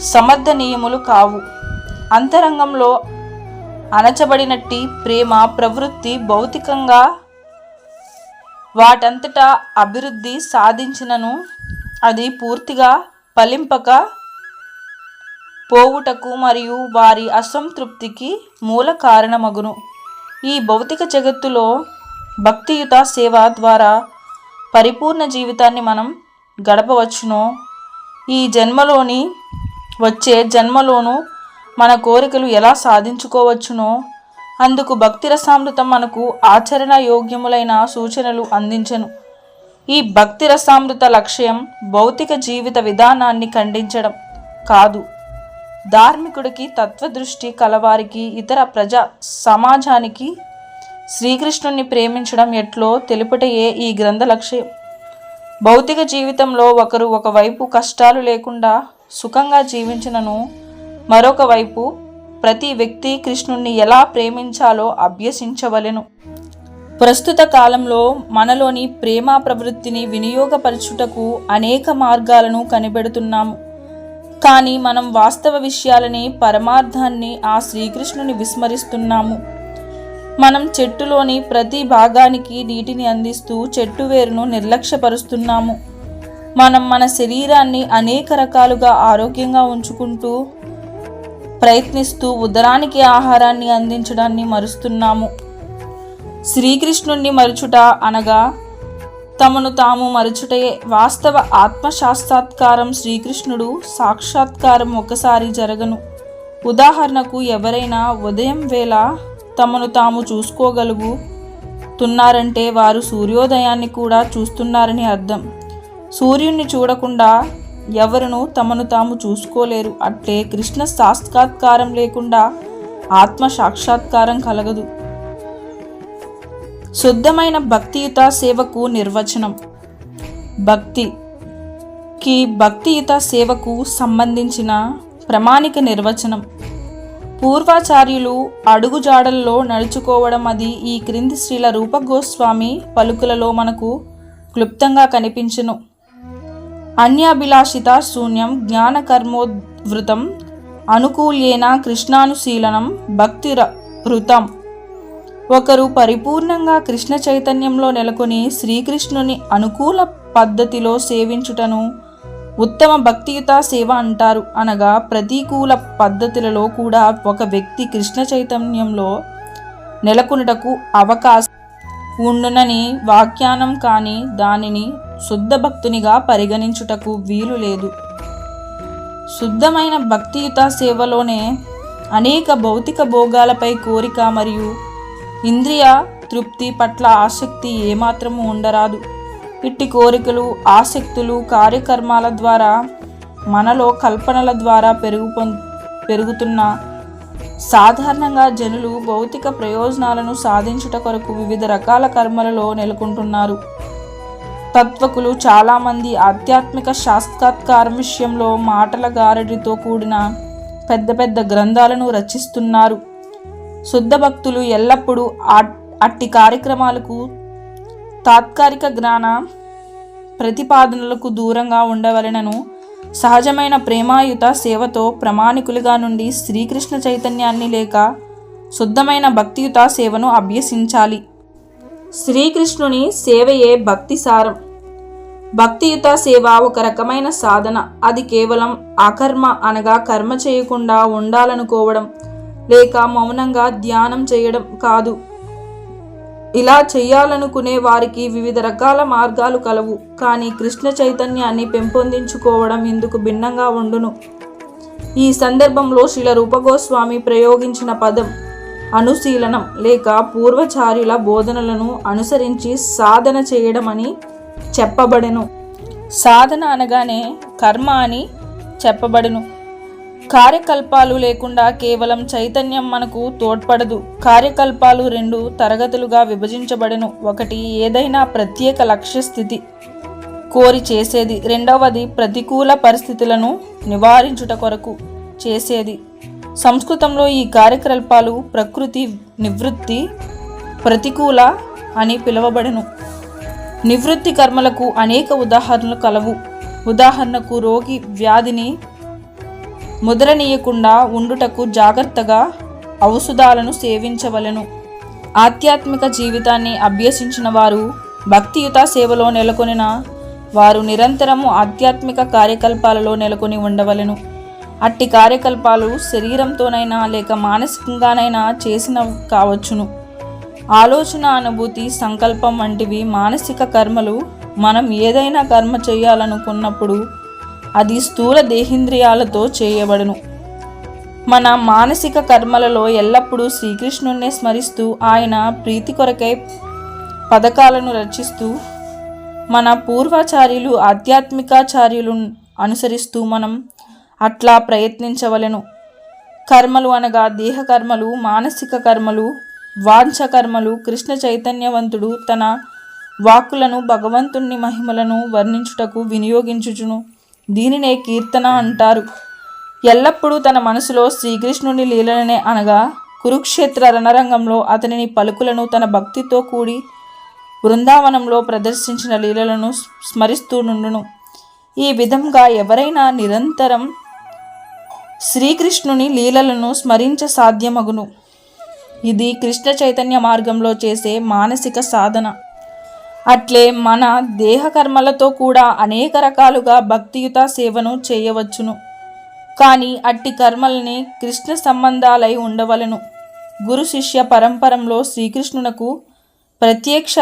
సమర్థనీయములు కావు. అంతరంగంలో అణచబడినట్టి ప్రేమ ప్రవృత్తి భౌతికంగా వాటంతటా అభివృద్ధి సాధించినను అది పూర్తిగా ఫలింపక పోవుటకు మరియు వారి అసంతృప్తికి మూల కారణమగును. ఈ భౌతిక జగత్తులో భక్తియుత సేవ ద్వారా పరిపూర్ణ జీవితాన్ని మనం గడపవచ్చునో ఈ జన్మలోని వచ్చే జన్మలోనూ మన కోరికలు ఎలా సాధించుకోవచ్చునో అందుకు భక్తి రసామృతం మనకు ఆచరణ యోగ్యములైన సూచనలు అందించెను. ఈ భక్తి రసామృత లక్ష్యం భౌతిక జీవిత విధానాన్ని ఖండించడం కాదు. ధార్మికుడికి తత్వదృష్టి కలవారికి ఇతర ప్రజా సమాజానికి శ్రీకృష్ణుని ప్రేమించడం ఎట్లో తెలుపుటయే ఈ గ్రంథ లక్ష్యం. భౌతిక జీవితంలో ఒకరు ఒకవైపు కష్టాలు లేకుండా సుఖంగా జీవించినను మరొక వైపు ప్రతి వ్యక్తి కృష్ణుణ్ణి ఎలా ప్రేమించాలో అభ్యసించవలెను. ప్రస్తుత కాలంలో మనలోని ప్రేమ ప్రవృత్తిని వినియోగపరచుటకు అనేక మార్గాలను కనిపెడుతున్నాము. కానీ మనం వాస్తవ విషయాలని పరమార్థాన్ని ఆ శ్రీకృష్ణుని విస్మరిస్తున్నాము. మనం చెట్టులోని ప్రతి భాగానికి నీటిని అందిస్తూ చెట్టు వేరును నిర్లక్ష్యపరుస్తున్నాము. మనం మన శరీరాన్ని అనేక రకాలుగా ఆరోగ్యంగా ఉంచుకుంటూ ప్రయత్నిస్తూ ఉదరానికి ఆహారాన్ని అందించడాన్ని మరుస్తున్నాము. శ్రీకృష్ణుణ్ణి మరుచుట అనగా తమను తాము మరుచుటయే. వాస్తవ ఆత్మసాక్షాత్కారం శ్రీకృష్ణుడు సాక్షాత్కారం ఒకసారి జరగను. ఉదాహరణకు ఎవరైనా ఉదయం వేళ తమను తాము చూసుకోగలుగుతున్నారంటే వారు సూర్యోదయాన్ని కూడా చూస్తున్నారని అర్థం. సూర్యుణ్ణి చూడకుండా ఎవరునూ తమను తాము చూసుకోలేరు. అట్లే కృష్ణ సాక్షాత్కారం లేకుండా ఆత్మ సాక్షాత్కారం కలగదు. శుద్ధమైన భక్తియుత సేవకు నిర్వచనం. భక్తియుత సేవకు సంబంధించిన ప్రామాణిక నిర్వచనం. పూర్వాచార్యులు అడుగుజాడల్లో నడుచుకోవడం. అది ఈ క్రింది శ్రీల రూప గోస్వామి పలుకులలో మనకు క్లుప్తంగా కనిపించును. అన్యాభిలాషిత శూన్యం జ్ఞానకర్మోద్వృతం అనుకూల్యేన కృష్ణానుశీలనం భక్తిరృతం. ఒకరు పరిపూర్ణంగా కృష్ణ చైతన్యంలో నెలకొని శ్రీకృష్ణుని అనుకూల పద్ధతిలో సేవించుటను ఉత్తమ భక్తియుత సేవ అంటారు. అనగా ప్రతికూల పద్ధతులలో కూడా ఒక వ్యక్తి కృష్ణ చైతన్యంలో నెలకొనుటకు అవకాశం ఉండునని వ్యాఖ్యానం, కానీ దానిని శుద్ధ భక్తునిగా పరిగణించుటకు వీలు లేదు. శుద్ధమైన భక్తియుత సేవలోనే అనేక భౌతిక భోగాలపై కోరిక మరియు ఇంద్రియ తృప్తి పట్ల ఆసక్తి ఏమాత్రము ఉండరాదు. ఇట్టి కోరికలు, ఆసక్తులు కార్యకర్మాల ద్వారా మనలో కల్పనల ద్వారా పెరుగుతున్న సాధారణంగా జనులు భౌతిక ప్రయోజనాలను సాధించుట కొరకు వివిధ రకాల కర్మలలో నెలకొంటున్నారు. తత్వకులు చాలామంది ఆధ్యాత్మిక సాక్షాత్కారం విషయంలో మాటల గారడితో కూడిన పెద్ద పెద్ద గ్రంథాలను రచిస్తున్నారు. శుద్ధ భక్తులు ఎల్లప్పుడూ అట్టి కార్యక్రమాలకు, తాత్కాలిక జ్ఞాన ప్రతిపాదనలకు దూరంగా ఉండవలెనను సహజమైన ప్రేమాయుత సేవతో ప్రామాణికులుగా నుండి శ్రీకృష్ణ చైతన్యాన్ని లేక శుద్ధమైన భక్తియుత సేవను అభ్యసించాలి. శ్రీకృష్ణుని సేవయే భక్తి సారం. భక్తియుత సేవ ఒక రకమైన సాధన. అది కేవలం అకర్మ అనగా కర్మ చేయకుండా ఉండాలనుకోవడం లేక మౌనంగా ధ్యానం చేయడం కాదు. ఇలా చేయాలనుకునే వారికి వివిధ రకాల మార్గాలు కలవు. కానీ కృష్ణ చైతన్యాన్ని పెంపొందించుకోవడం ఇందుకు భిన్నంగా ఉండును. ఈ సందర్భంలో శ్రీల రూపగోస్వామి ప్రయోగించిన పదం అనుశీలనం లేక పూర్వచార్యుల బోధనలను అనుసరించి సాధన చేయడం అని చెప్పబడెను. సాధన అనగానే కర్మ అని చెప్పబడును. కార్యకల్పాలు లేకుండా కేవలం చైతన్యం మనకు తోడ్పడదు. కార్యకల్పాలు 2 తరగతులుగా విభజించబడెను. ఒకటి ఏదైనా ప్రత్యేక లక్ష్య స్థితి కోరి చేసేది. రెండవది ప్రతికూల పరిస్థితులను నివారించుట కొరకు చేసేది. సంస్కృతంలో ఈ కార్యకల్పాలు ప్రకృతి నివృత్తి ప్రతికూల అని పిలువబడెను. నివృత్తి కర్మలకు అనేక ఉదాహరణలు కలవు. ఉదాహరణకు రోగి వ్యాధిని ముదరనీయకుండా ఉండుటకు జాగ్రత్తగా ఔషధాలను సేవించవలెను. ఆధ్యాత్మిక జీవితాన్ని అభ్యసించిన వారు, భక్తియుత సేవలో నెలకొనిన వారు నిరంతరము ఆధ్యాత్మిక కార్యకల్పాలలో నెలకొని ఉండవలెను. అట్టి కార్యకల్పాలు శరీరంతోనైనా లేక మానసికంగానైనా చేసినవి కావచ్చును. ఆలోచన, అనుభూతి, సంకల్పం వంటివి మానసిక కర్మలు. మనం ఏదైనా కర్మ చేయాలనుకున్నప్పుడు అది స్థూల దేహేంద్రియాలతో చేయబడును. మన మానసిక కర్మలలో ఎల్లప్పుడూ శ్రీకృష్ణుణ్ణి స్మరిస్తూ ఆయన ప్రీతి కొరకై పథకాలను రచిస్తూ మన పూర్వాచార్యులు ఆధ్యాత్మికాచార్యులను అనుసరిస్తూ మనం అట్లా ప్రయత్నించవలెను. కర్మలు అనగా దేహ కర్మలు, మానసిక కర్మలు, వాంఛ కర్మలు. కృష్ణ చైతన్యవంతుడు తన వాక్కులను భగవంతుని మహిమలను వర్ణించుటకు వినియోగించుచును. దీనినే కీర్తన అంటారు. ఎల్లప్పుడూ తన మనసులో శ్రీకృష్ణుని లీలలనే అనగా కురుక్షేత్ర రణరంగంలో అతనిని పలుకులను, తన భక్తితో కూడి బృందావనంలో ప్రదర్శించిన లీలలను స్మరిస్తూ నుండును. ఈ విధంగా ఎవరైనా నిరంతరం శ్రీకృష్ణుని లీలలను స్మరించ సాధ్యమగును. ఇది కృష్ణ చైతన్య మార్గంలో చేసే మానసిక సాధన. అట్లే మన దేహ కర్మలతో కూడా అనేక రకాలుగా భక్తియుత సేవను చేయవచ్చును. కానీ అట్టి కర్మల్ని కృష్ణ సంబంధాలై ఉండవలెను. గురు శిష్య పరంపరంలో శ్రీకృష్ణునకు ప్రత్యక్ష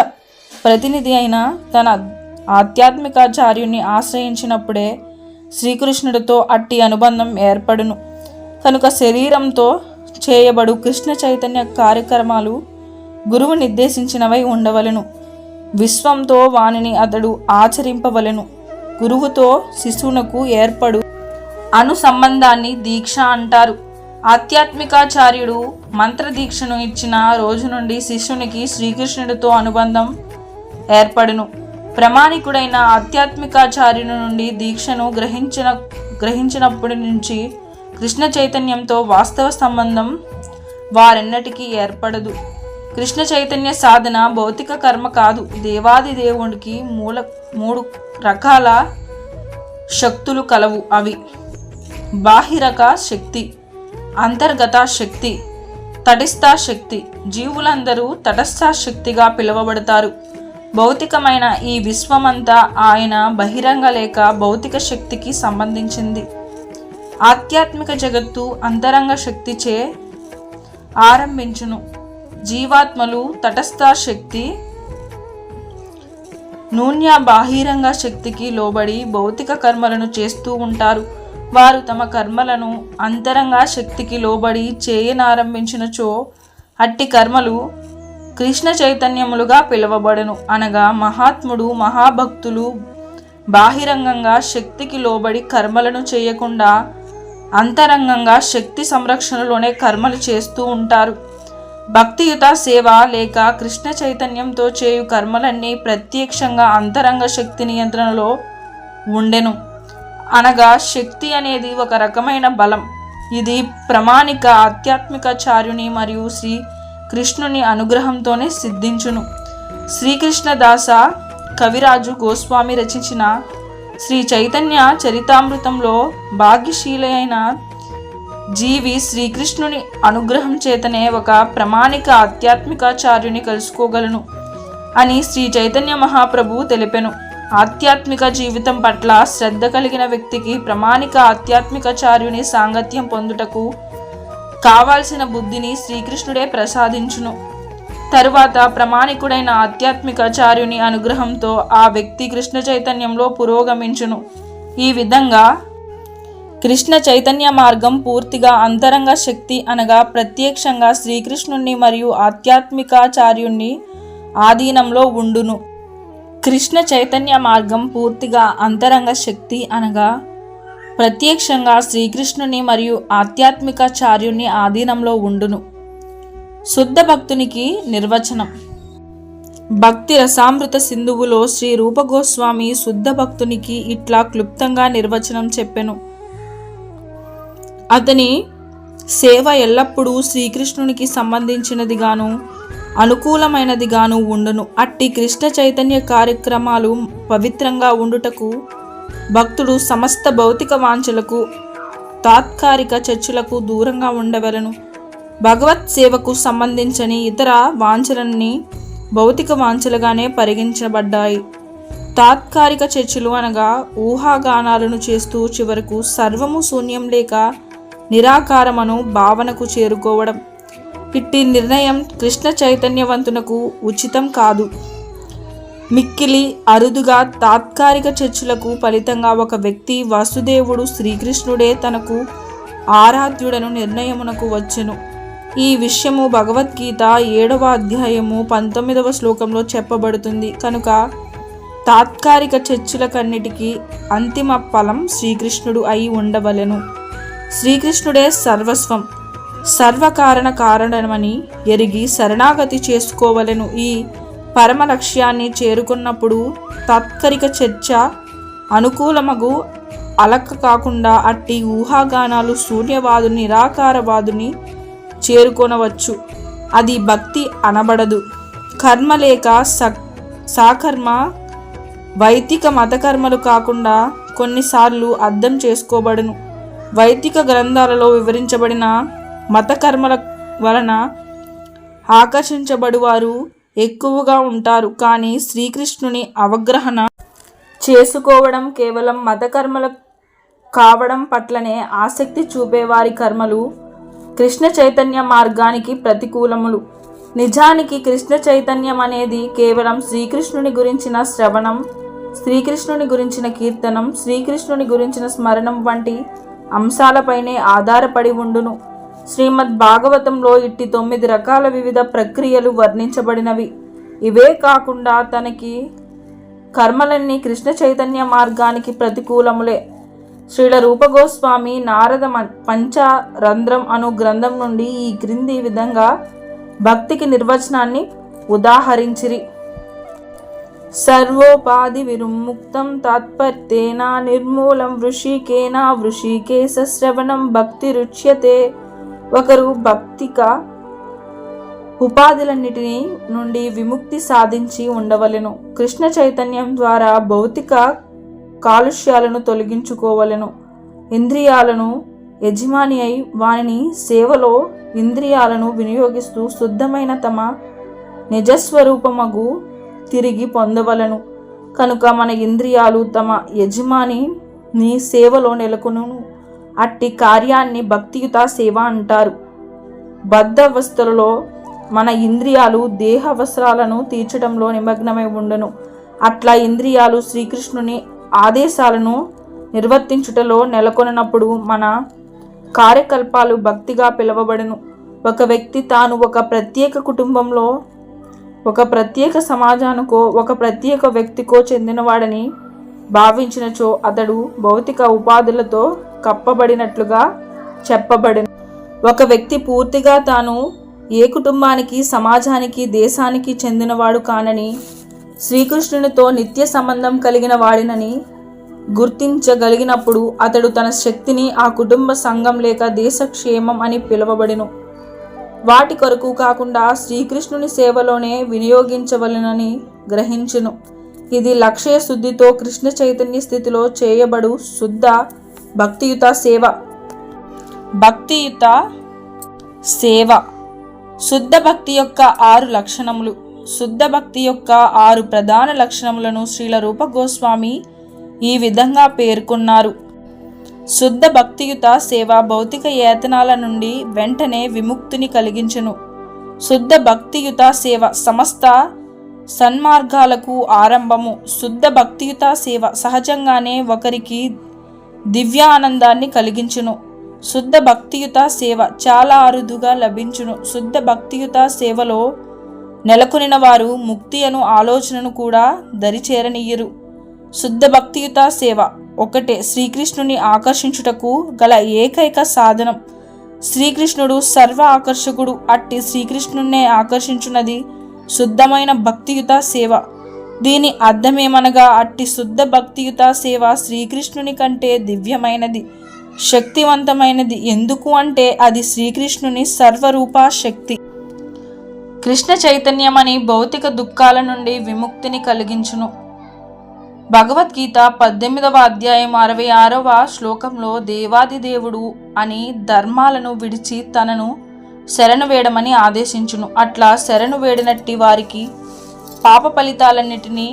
ప్రతినిధి అయిన తన ఆధ్యాత్మికాచార్యుని ఆశ్రయించినప్పుడే శ్రీకృష్ణుడితో అట్టి అనుబంధం ఏర్పడును. కనుక శరీరంతో చేయబడు కృష్ణ చైతన్య కార్యక్రమాలు గురువు నిర్దేశించినవై ఉండవలెను. విశ్వంతో వానిని అతడు ఆచరింపవలెను. గురువుతో శిశువునకు ఏర్పడు అనుసంబంధాన్ని దీక్ష అంటారు. ఆధ్యాత్మికాచార్యుడు మంత్రదీక్షను ఇచ్చిన రోజు నుండి శిష్యునికి శ్రీకృష్ణుడితో అనుబంధం ఏర్పడును. ప్రామాణికుడైన ఆధ్యాత్మికాచార్యుని నుండి దీక్షను గ్రహించినప్పటి నుంచి కృష్ణ చైతన్యంతో వాస్తవ సంబంధం వారెన్నటికీ ఏర్పడదు. కృష్ణ చైతన్య సాధన భౌతిక కర్మ కాదు. దేవాది దేవుడికి మూడు రకాల శక్తులు కలవు. అవి బాహిరక శక్తి, అంతర్గత శక్తి, తటస్థ శక్తి. జీవులందరూ తటస్థ శక్తిగా పిలువబడతారు. భౌతికమైన ఈ విశ్వమంతా ఆయన బహిరంగ లేక భౌతిక శక్తికి సంబంధించింది. ఆధ్యాత్మిక జగత్తు అంతరంగ శక్తిచే ఆరంభించును. జీవాత్మలు తటస్థ శక్తి నూన్య బాహిరంగ శక్తికి లోబడి భౌతిక కర్మలను చేస్తూ ఉంటారు. వారు తమ కర్మలను అంతరంగ శక్తికి లోబడి చేయనారంభించినచో అట్టి కర్మలు కృష్ణ చైతన్యములుగా పిలువబడును. అనగా మహాత్ముడు మహాభక్తులు బాహిరంగంగా శక్తికి లోబడి కర్మలను చేయకుండా అంతరంగంగా శక్తి సంరక్షణలోనే కర్మలు చేస్తూ ఉంటారు. భక్తియుత సేవ లేక కృష్ణ చైతన్యంతో చేయు కర్మలన్నీ ప్రత్యక్షంగా అంతరంగ శక్తి నియంత్రణలో ఉండెను. అనగా శక్తి అనేది ఒక రకమైన బలం. ఇది ప్రామాణిక ఆధ్యాత్మికాచార్యుని మరియు శ్రీ కృష్ణుని అనుగ్రహంతోనే సిద్ధించును. శ్రీకృష్ణదాస కవిరాజు గోస్వామి రచించిన శ్రీ చైతన్య చరితామృతంలో భాగ్యశీలైన జీవి శ్రీకృష్ణుని అనుగ్రహం చేతనే ఒక ప్రామాణిక ఆధ్యాత్మికాచార్యుని కలుసుకోగలను అని శ్రీ చైతన్య మహాప్రభు తెలిపెను. ఆధ్యాత్మిక జీవితం పట్ల శ్రద్ధ కలిగిన వ్యక్తికి ప్రామాణిక ఆధ్యాత్మికాచార్యుని సాంగత్యం పొందుటకు కావాల్సిన బుద్ధిని శ్రీకృష్ణుడే ప్రసాదించును. తరువాత ప్రామాణికుడైన ఆధ్యాత్మికాచార్యుని అనుగ్రహంతో ఆ వ్యక్తి కృష్ణ చైతన్యంలో పురోగమించును. ఈ విధంగా కృష్ణ చైతన్య మార్గం పూర్తిగా అంతరంగ శక్తి అనగా ప్రత్యక్షంగా శ్రీకృష్ణుని మరియు ఆధ్యాత్మికాచార్యుని ఆధీనంలో ఉండును. కృష్ణ చైతన్య మార్గం పూర్తిగా అంతరంగ శక్తి అనగా ప్రత్యక్షంగా శ్రీకృష్ణుని మరియు ఆధ్యాత్మికాచార్యుని ఆధీనంలో ఉండును. శుద్ధ భక్తునికి నిర్వచనం. భక్తి రసామృత సింధువులో శ్రీ రూపగోస్వామి శుద్ధ భక్తునికి ఇట్లా క్లుప్తంగా నిర్వచనం చెప్పెను. అతని సేవ ఎల్లప్పుడూ శ్రీకృష్ణునికి సంబంధించినదిగాను అనుకూలమైనదిగాను ఉండును. అట్టి కృష్ణ చైతన్య కార్యక్రమాలు పవిత్రంగా ఉండుటకు భక్తుడు సమస్త భౌతిక వాంఛలకు తాత్కాలిక చర్చలకు దూరంగా ఉండవలను. భగవత్ సేవకు సంబంధించని ఇతర వాంఛలన్నీ భౌతిక వాంఛలుగానే పరిగణించబడ్డాయి. తాత్కాలిక చర్చలు అనగా ఊహాగానాలను చేస్తూ చివరకు సర్వము శూన్యం లేక నిరాకారమను భావనకు చేరుకోవడం. ఇట్టి నిర్ణయం కృష్ణ చైతన్యవంతునకు ఉచితం కాదు. మిక్కిలి అరుదుగా తాత్కాలిక చర్చలకు ఫలితంగా ఒక వ్యక్తి వాసుదేవుడు శ్రీకృష్ణుడే తనకు ఆరాధ్యుడను నిర్ణయమునకు వచ్చెను. ఈ విషయము భగవద్గీత 7వ అధ్యాయము 19వ శ్లోకంలో చెప్పబడుతుంది. కనుక తాత్కాలిక చర్చలకన్నిటికీ అంతిమ ఫలం శ్రీకృష్ణుడు అయి ఉండవలెను. శ్రీకృష్ణుడే సర్వస్వం, సర్వకారణ కారణమని ఎరిగి శరణాగతి చేసుకోవలెను. ఈ పరమ లక్ష్యాన్ని చేరుకున్నప్పుడు తాత్కాలిక చర్చ అనుకూలమగు అలక కాకుండా అట్టి ఊహాగానాలు శూన్యవాదుని నిరాకారవాదుని చేరుకొనవచ్చు. అది భక్తి అనబడదు. కర్మ లేక సాకర్మ వైదిక మతకర్మలు కాకుండా కొన్నిసార్లు అర్థం చేసుకోబడును. వైదిక గ్రంథాలలో వివరించబడిన మతకర్మల వలన ఆకర్షించబడువారు ఎక్కువగా ఉంటారు. కానీ శ్రీకృష్ణుని అవగాహన చేసుకోవడం కేవలం మతకర్మలు కావడం పట్లనే ఆసక్తి చూపేవారి కర్మలు కృష్ణ చైతన్య మార్గానికి ప్రతికూలములు. నిజానికి కృష్ణ చైతన్యం అనేది కేవలం శ్రీకృష్ణుని గురించిన శ్రవణం, శ్రీకృష్ణుని గురించిన కీర్తనం, శ్రీకృష్ణుని గురించిన స్మరణం వంటి అంశాలపైనే ఆధారపడి ఉండును. శ్రీమద్ భాగవతంలో ఇట్టి 9 రకాల వివిధ ప్రక్రియలు వర్ణించబడినవి. ఇవే కాకుండా తనకి కర్మలన్నీ కృష్ణ చైతన్య మార్గానికి ప్రతికూలములే. శ్రీల రూప గోస్వామి నారద పంచరంధ్రం అను గ్రంథం నుండి ఈ క్రింది విధంగా భక్తికి నిర్వచనాన్ని ఉదాహరించిరి. సర్వోపాధి విరుముక్తం తాత్పర్తేన నిర్మూలం వృషికేన వృషికేశ శ్రవణం భక్తి రుచ్యతే. ఒకరు భక్తిక ఉపాధులన్నిటినీ నుండి విముక్తి సాధించి ఉండవలెను. కృష్ణ చైతన్యం ద్వారా భౌతిక కాలుష్యాలను తొలగించుకోవలెను. ఇంద్రియాలను యజమాని అయి వానిని సేవలో ఇంద్రియాలను వినియోగిస్తూ శుద్ధమైన తమ నిజస్వరూపమగు తిరిగి పొందవలను. కనుక మన ఇంద్రియాలు తమ యజమాని సేవలో నెలకొను. అట్టి కార్యాన్ని భక్తియుత సేవ అంటారు. బద్ధ అవస్థలలో మన ఇంద్రియాలు దేహ అవసరాలను తీర్చడంలో నిమగ్నమై ఉండును. అట్లా ఇంద్రియాలు శ్రీకృష్ణుని ఆదేశాలను నిర్వర్తించుటలో నెలకొన్నప్పుడు మన కార్యకల్పాలు భక్తిగా పిలువబడును. ఒక వ్యక్తి తాను ఒక ప్రత్యేక కుటుంబంలో, ఒక ప్రత్యేక సమాజానికో, ఒక ప్రత్యేక వ్యక్తికో చెందినవాడని భావించినచో అతడు భౌతిక ఉపాధులతో కప్పబడినట్లుగా చెప్పబడిన. ఒక వ్యక్తి పూర్తిగా తాను ఏ కుటుంబానికి, సమాజానికి, దేశానికి చెందినవాడు కానని, శ్రీకృష్ణునితో నిత్య సంబంధం కలిగిన వాడినని గుర్తించగలిగినప్పుడు అతడు తన శక్తిని ఆ కుటుంబ, సంఘం లేక దేశ క్షేమం అని పిలువబడిను. వాటి కొరకు కాకుండా శ్రీకృష్ణుని సేవలోనే వినియోగించవలెనని గ్రహించును. ఇది లక్ష్య శుద్ధితో కృష్ణ చైతన్య స్థితిలో చేయబడు శుద్ధ భక్తియుత సేవ. భక్తియుత సేవ. శుద్ధ భక్తి యొక్క 6 లక్షణములు. శుద్ధ భక్తి యొక్క 6 ప్రధాన లక్షణములను శ్రీల రూప గోస్వామి ఈ విధంగా పేర్కొన్నారు. శుద్ధ భక్తియుత సేవ భౌతిక యాతనాల నుండి వెంటనే విముక్తిని కలిగించును. శుద్ధ భక్తియుత సేవ సమస్త సన్మార్గాలకు ఆరంభము. శుద్ధ భక్తియుత సేవ సహజంగానే ఒకరికి దివ్య ఆనందాన్ని కలిగించును. శుద్ధ భక్తియుత సేవ చాలా అరుదుగా లభించును. శుద్ధ భక్తియుత సేవలో నెలకొనిన వారు ముక్తి అను ఆలోచనను కూడా దరిచేరనీయరు. శుద్ధ భక్తియుత సేవ ఒకటే శ్రీకృష్ణుని ఆకర్షించుటకు గల ఏకైక సాధనం. శ్రీకృష్ణుడు సర్వ ఆకర్షకుడు. అట్టి శ్రీకృష్ణున్నే ఆకర్షించున్నది శుద్ధమైన భక్తియుత సేవ. దీని అర్థమేమనగా అట్టి శుద్ధ భక్తియుత సేవ శ్రీకృష్ణుని కంటే దివ్యమైనది, శక్తివంతమైనది. ఎందుకు అంటే అది శ్రీకృష్ణుని సర్వరూప శక్తి. కృష్ణ చైతన్యమని భౌతిక దుఃఖాల నుండి విముక్తిని కలిగించును. భగవద్గీత 18వ అధ్యాయం 66వ శ్లోకంలో దేవాది దేవుడు అని ధర్మాలను విడిచి తనను శరణు వేడమని ఆదేశించును. అట్లా శరణు వేడినట్టి వారికి పాప ఫలితాలన్నిటినీ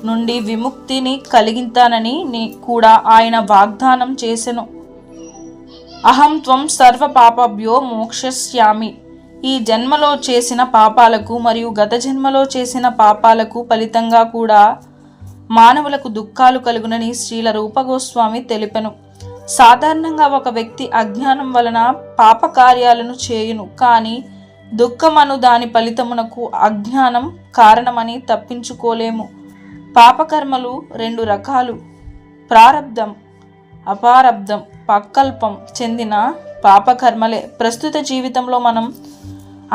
నుండి విముక్తిని కలిగిస్తానని కూడా ఆయన వాగ్దానం చేసెను. అహం త్వం సర్వ పాపభ్యో మోక్షస్యామి. ఈ జన్మలో చేసిన పాపాలకు మరియు గత జన్మలో చేసిన పాపాలకు ఫలితంగా కూడా మానవులకు దుఃఖాలు కలుగునని శ్రీల రూప గోస్వామి తెలిపెను. సాధారణంగా ఒక వ్యక్తి అజ్ఞానం వలన పాప కార్యాలను చేయును, కానీ దుఃఖమను దాని ఫలితమునకు అజ్ఞానం కారణమని తప్పించుకోలేము. పాపకర్మలు 2 రకాలు. ప్రారబ్ధం, అపారబ్ధం, పక్కల్పం చెందిన పాపకర్మలే. ప్రస్తుత జీవితంలో మనం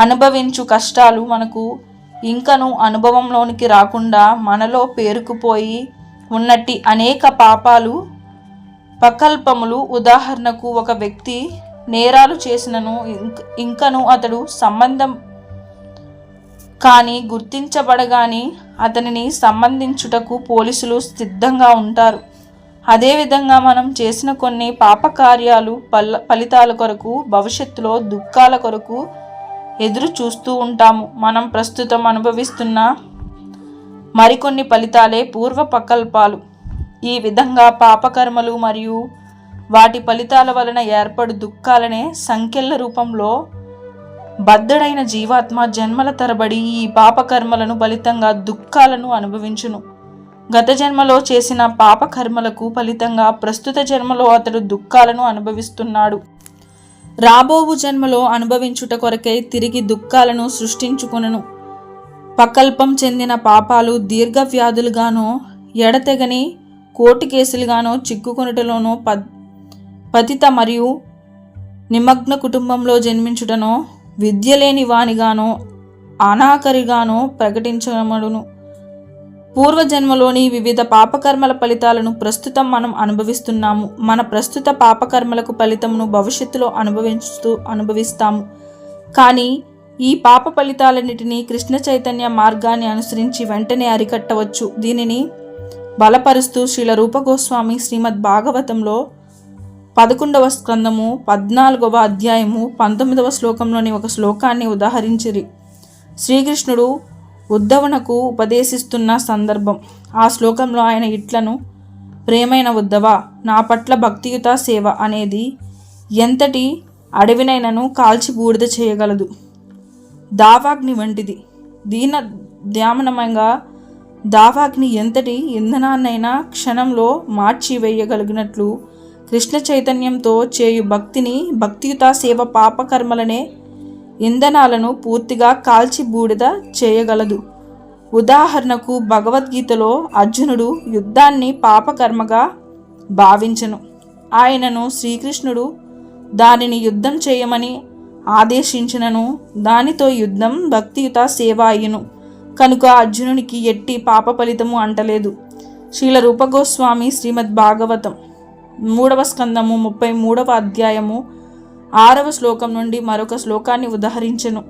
అనుభవించు కష్టాలు మనకు ఇంకను అనుభవంలోనికి రాకుండా మనలో పేరుకుపోయి ఉన్నట్టి అనేక పాపాలు ప్రకల్పములు. ఉదాహరణకు ఒక వ్యక్తి నేరాలు చేసినను ఇంకను అతడు సంబంధం కానీ గుర్తించబడగాని అతనిని సంబంధించుటకు పోలీసులు సిద్ధంగా ఉంటారు. అదేవిధంగా మనం చేసిన కొన్ని పాపకార్యాలు ఫలితాల కొరకు భవిష్యత్తులో దుఃఖాల కొరకు ఎదురు చూస్తూ ఉంటాము. మనం ప్రస్తుతం అనుభవిస్తున్న మరికొన్ని ఫలితాలే పూర్వ ప్రకల్పాలు. ఈ విధంగా పాపకర్మలు మరియు వాటి ఫలితాల వలన ఏర్పడు దుఃఖాలనే సంఖ్యల రూపంలో బద్ధుడైన జీవాత్మ జన్మల తరబడి ఈ పాపకర్మలను ఫలితంగా దుఃఖాలను అనుభవించును. గత జన్మలో చేసిన పాపకర్మలకు ఫలితంగా ప్రస్తుత జన్మలో అతడు దుఃఖాలను అనుభవిస్తున్నాడు. రాబోవు జన్మలో అనుభవించుట కొరకై తిరిగి దుఃఖాలను సృష్టించుకొనును. ప్రకల్పం చెందిన పాపాలు దీర్ఘవ్యాధులుగానో ఎడతెగని కోర్టు కేసులుగానో చిక్కుకొనుటలోనో పతిత మరియు నిమగ్న కుటుంబంలో జన్మించుటనో విద్య లేని వానిగానో అనాకరిగానో ప్రకటించబడును. పూర్వజన్మలోని వివిధ పాపకర్మల ఫలితాలను ప్రస్తుతం మనం అనుభవిస్తున్నాము. మన ప్రస్తుత పాపకర్మలకు ఫలితమును భవిష్యత్తులో అనుభవిస్తాము. కానీ ఈ పాప ఫలితాలన్నిటినీ కృష్ణ చైతన్య మార్గాన్ని అనుసరించి వెంటనే అరికట్టవచ్చు. దీనిని బలపరుస్తూ శ్రీల రూప గోస్వామి శ్రీమద్ భాగవతంలో 11వ స్కందము 14వ అధ్యాయము 19వ శ్లోకంలోని ఒక శ్లోకాన్ని ఉదాహరించిరి. శ్రీకృష్ణుడు ఉద్ధవునకు ఉపదేశిస్తున్న సందర్భం. ఆ శ్లోకంలో ఆయన ఇట్లను, ప్రేమైన ఉద్ధవ, నా పట్ల భక్తియుత సేవ అనేది ఎంతటి అడవినైనను కాల్చి బూడిద చేయగలదు. దావాగ్ని వంటిది. దీన ధ్యామనంగా దావాగ్ని ఎంతటి ఇంధనాన్నైనా క్షణంలో మార్చి వేయగలిగినట్లు కృష్ణ చైతన్యంతో చేయు భక్తియుత సేవ పాపకర్మలనే ఇంధనాలను పూర్తిగా కాల్చి బూడిద చేయగలదు. ఉదాహరణకు భగవద్గీతలో అర్జునుడు యుద్ధాన్ని పాపకర్మగా భావించెను. ఆయనను శ్రీకృష్ణుడు దానిని యుద్ధం చేయమని ఆదేశించినను దానితో యుద్ధం భక్తియుత సేవ అయ్యును. కనుక అర్జునునికి ఎట్టి పాప ఫలితము అంటలేదు. శ్రీల రూపగోస్వామి శ్రీమద్ భాగవతం 3వ స్కందము 33వ అధ్యాయము 6వ శ్లోకం నుండి మరొక శ్లోకాన్ని ఉదహరించెను.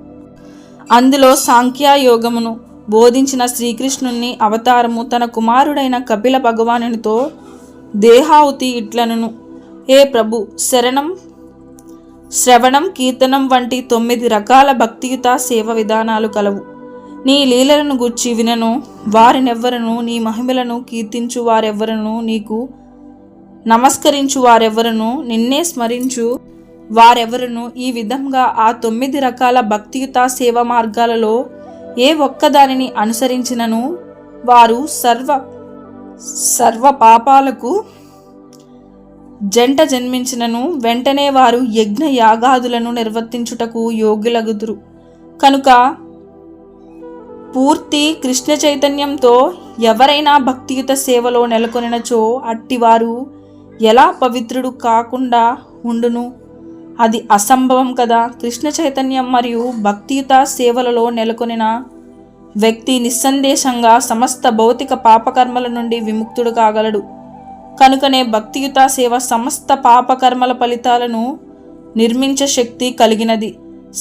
అందులో సాంఖ్యయోగమును బోధించిన శ్రీకృష్ణుని అవతారము తన కుమారుడైన కపిల భగవానునితో దేహావుతి ఇట్లనును, ఏ ప్రభు, శ్రవణం కీర్తనం వంటి 9 రకాల భక్తియుత సేవ విధానాలు కలవు. నీ లీలలను గుర్చి వినను వారెనెవ్వరను, నీ మహిమలను కీర్తించు వారెవ్వరను, నీకు నమస్కరించు వారెవ్వరను, నిన్నే స్మరించు వారెవరును, ఈ విధంగా ఆ 9 రకాల భక్తియుత సేవ మార్గాలలో ఏ ఒక్కదానిని అనుసరించినను వారు సర్వ పాపాలకు జంట జన్మించినను వెంటనే వారు యజ్ఞ యాగాదులను నిర్వర్తించుటకు యోగ్యులగుదురు. కనుక పూర్తి కృష్ణ చైతన్యంతో ఎవరైనా భక్తియుత సేవలో నెలకొనినచో అట్టివారు ఎలా పవిత్రుడు కాకుండా ఉండును? అది అసంభవం కదా. కృష్ణ చైతన్యం మరియు భక్తియుత సేవలలో నెలకొనిన వ్యక్తి నిస్సందేశంగా సమస్త భౌతిక పాపకర్మల నుండి విముక్తుడు కాగలడు. కనుకనే భక్తియుత సేవ సమస్త పాపకర్మల ఫలితాలను నిర్మించే శక్తి కలిగినది.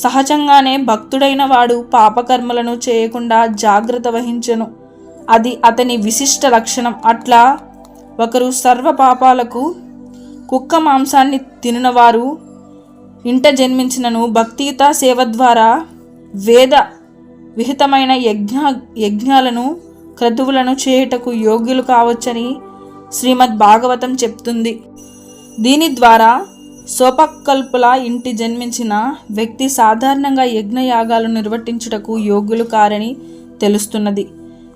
సహజంగానే భక్తుడైన వాడు పాపకర్మలను చేయకుండా జాగ్రత్త వహించెను. అది అతని విశిష్ట లక్షణం. అట్లా ఒకరు సర్వ పాపాలకు కుక్క మాంసాన్ని తినినవారు ఇంట జన్మించినను భక్తియుత సేవ ద్వారా వేద విహితమైన యజ్ఞాలను క్రతువులను చేయుటకు యోగ్యులు కావచ్చని శ్రీమద్ భాగవతం చెప్తుంది. దీని ద్వారా సోపకల్పుల ఇంటి జన్మించిన వ్యక్తి సాధారణంగా యజ్ఞయాగాలను నిర్వర్తించుటకు యోగ్యులు కారని తెలుస్తున్నది.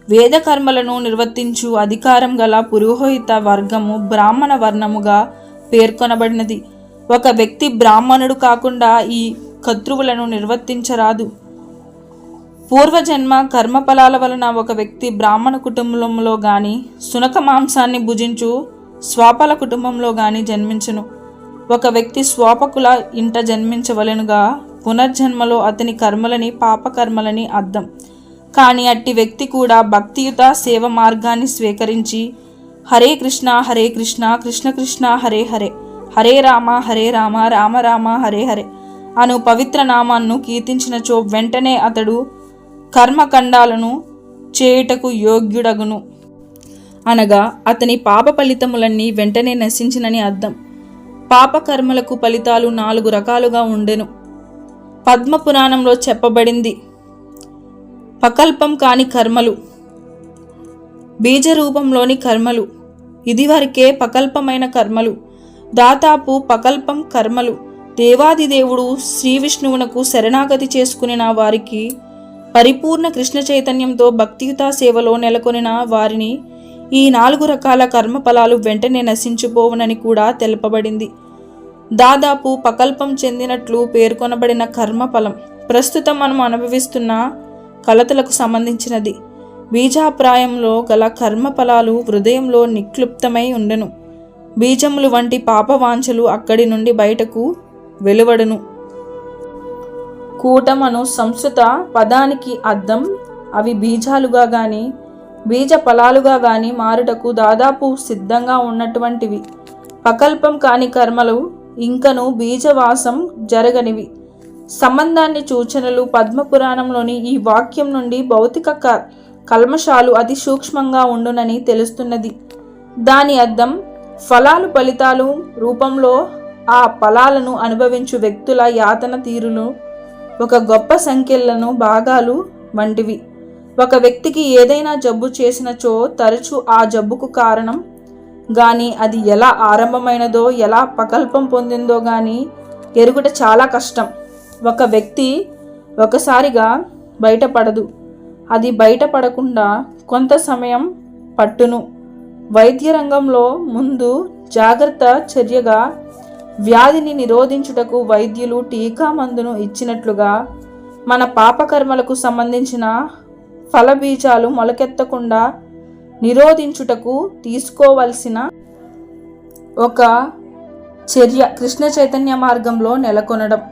వేద కర్మలను నిర్వర్తించు అధికారం గల పురోహిత వర్గము బ్రాహ్మణ వర్ణముగా పేర్కొనబడినది. ఒక వ్యక్తి బ్రాహ్మణుడు కాకుండా ఈ కర్తృవులను నిర్వర్తించరాదు. పూర్వజన్మ కర్మఫలాల వలన ఒక వ్యక్తి బ్రాహ్మణ కుటుంబంలో గాని సునక మాంసాన్ని భుజించు స్వాపల కుటుంబంలో గాని జన్మించును. ఒక వ్యక్తి స్వాపకుల ఇంట జన్మించవలెనుగా పునర్జన్మలో అతని కర్మలని పాపకర్మలని అర్థం. కానీ అట్టి వ్యక్తి కూడా భక్తియుత సేవ మార్గాన్ని స్వీకరించి హరే కృష్ణ కృష్ణ కృష్ణ హరే హరే, హరే రామ రామ రామ హరే హరే అను పవిత్ర నామాన్ని కీర్తించినచో వెంటనే అతడు కర్మకండాలను చేయుటకు యోగ్యుడగును. అనగా అతని పాప ఫలితములన్నీ వెంటనే నశించినని అర్థం. పాపకర్మలకు ఫలితాలు 4 రకాలుగా ఉండెను. పద్మపురాణంలో చెప్పబడింది. పకల్పం కాని కర్మలు, బీజరూపంలోని కర్మలు, ఇదివరకే పకల్పమైన కర్మలు, దాదాపు పకల్పం కర్మలు, దేవాదిదేవుడు శ్రీ విష్ణువునకు శరణాగతి చేసుకునిన వారికి, పరిపూర్ణ కృష్ణ చైతన్యంతో భక్తియుత సేవలో నెలకొనిన వారిని ఈ 4 రకాల కర్మఫలాలు వెంటనే నశించిపోవునని కూడా తెలుపబడింది. దాదాపు పకల్పం చెందినట్లు పేర్కొనబడిన కర్మఫలం ప్రస్తుతం మనం అనుభవిస్తున్న కలతలకు సంబంధించినది. బీజాప్రాయంలో గల కర్మఫలాలు హృదయంలో నిక్షిప్తమై ఉండెను. బీజములు వంటి పాపవాంఛలు అక్కడి నుండి బయటకు వెలువడును. కూటమను సంస్కృత పదానికి అర్థం అవి బీజాలుగా గాని బీజ ఫలాలుగా గాని మారుటకు దాదాపు సిద్ధంగా ఉన్నటువంటివి. ప్రకల్పం కాని కర్మలు ఇంకను బీజవాసం జరగనివి. సంబంధాన్ని సూచనలు పద్మపురాణంలోని ఈ వాక్యం నుండి భౌతిక కల్మషాలు అతి సూక్ష్మంగా ఉండునని తెలుస్తున్నది. దాని అర్థం ఫలాలు ఫలితాలు రూపంలో ఆ ఫలాలను అనుభవించు వ్యక్తుల యాతన తీరులు ఒక గొప్ప సంఖ్యలను భాగాలు వంటివి. ఒక వ్యక్తికి ఏదైనా జబ్బు చేసినచో తరచూ ఆ జబ్బుకు కారణం గాని అది ఎలా ఆరంభమైనదో ఎలా ప్రకల్పం పొందిందో గాని ఎరుగుట చాలా కష్టం. ఒక వ్యక్తి ఒకసారిగా బయటపడదు. అది బయటపడకుండా కొంత సమయం పట్టును. వైద్య రంగంలో ముందు జాగ్రత్త చర్యగా వ్యాధిని నిరోధించుటకు వైద్యులు టీకా మందును ఇచ్చినట్లుగా మన పాపకర్మలకు సంబంధించిన ఫలబీజాలు మొలకెత్తకుండా నిరోధించుటకు తీసుకోవలసిన ఒక చర్య కృష్ణ చైతన్య మార్గంలో నెలకొనడం.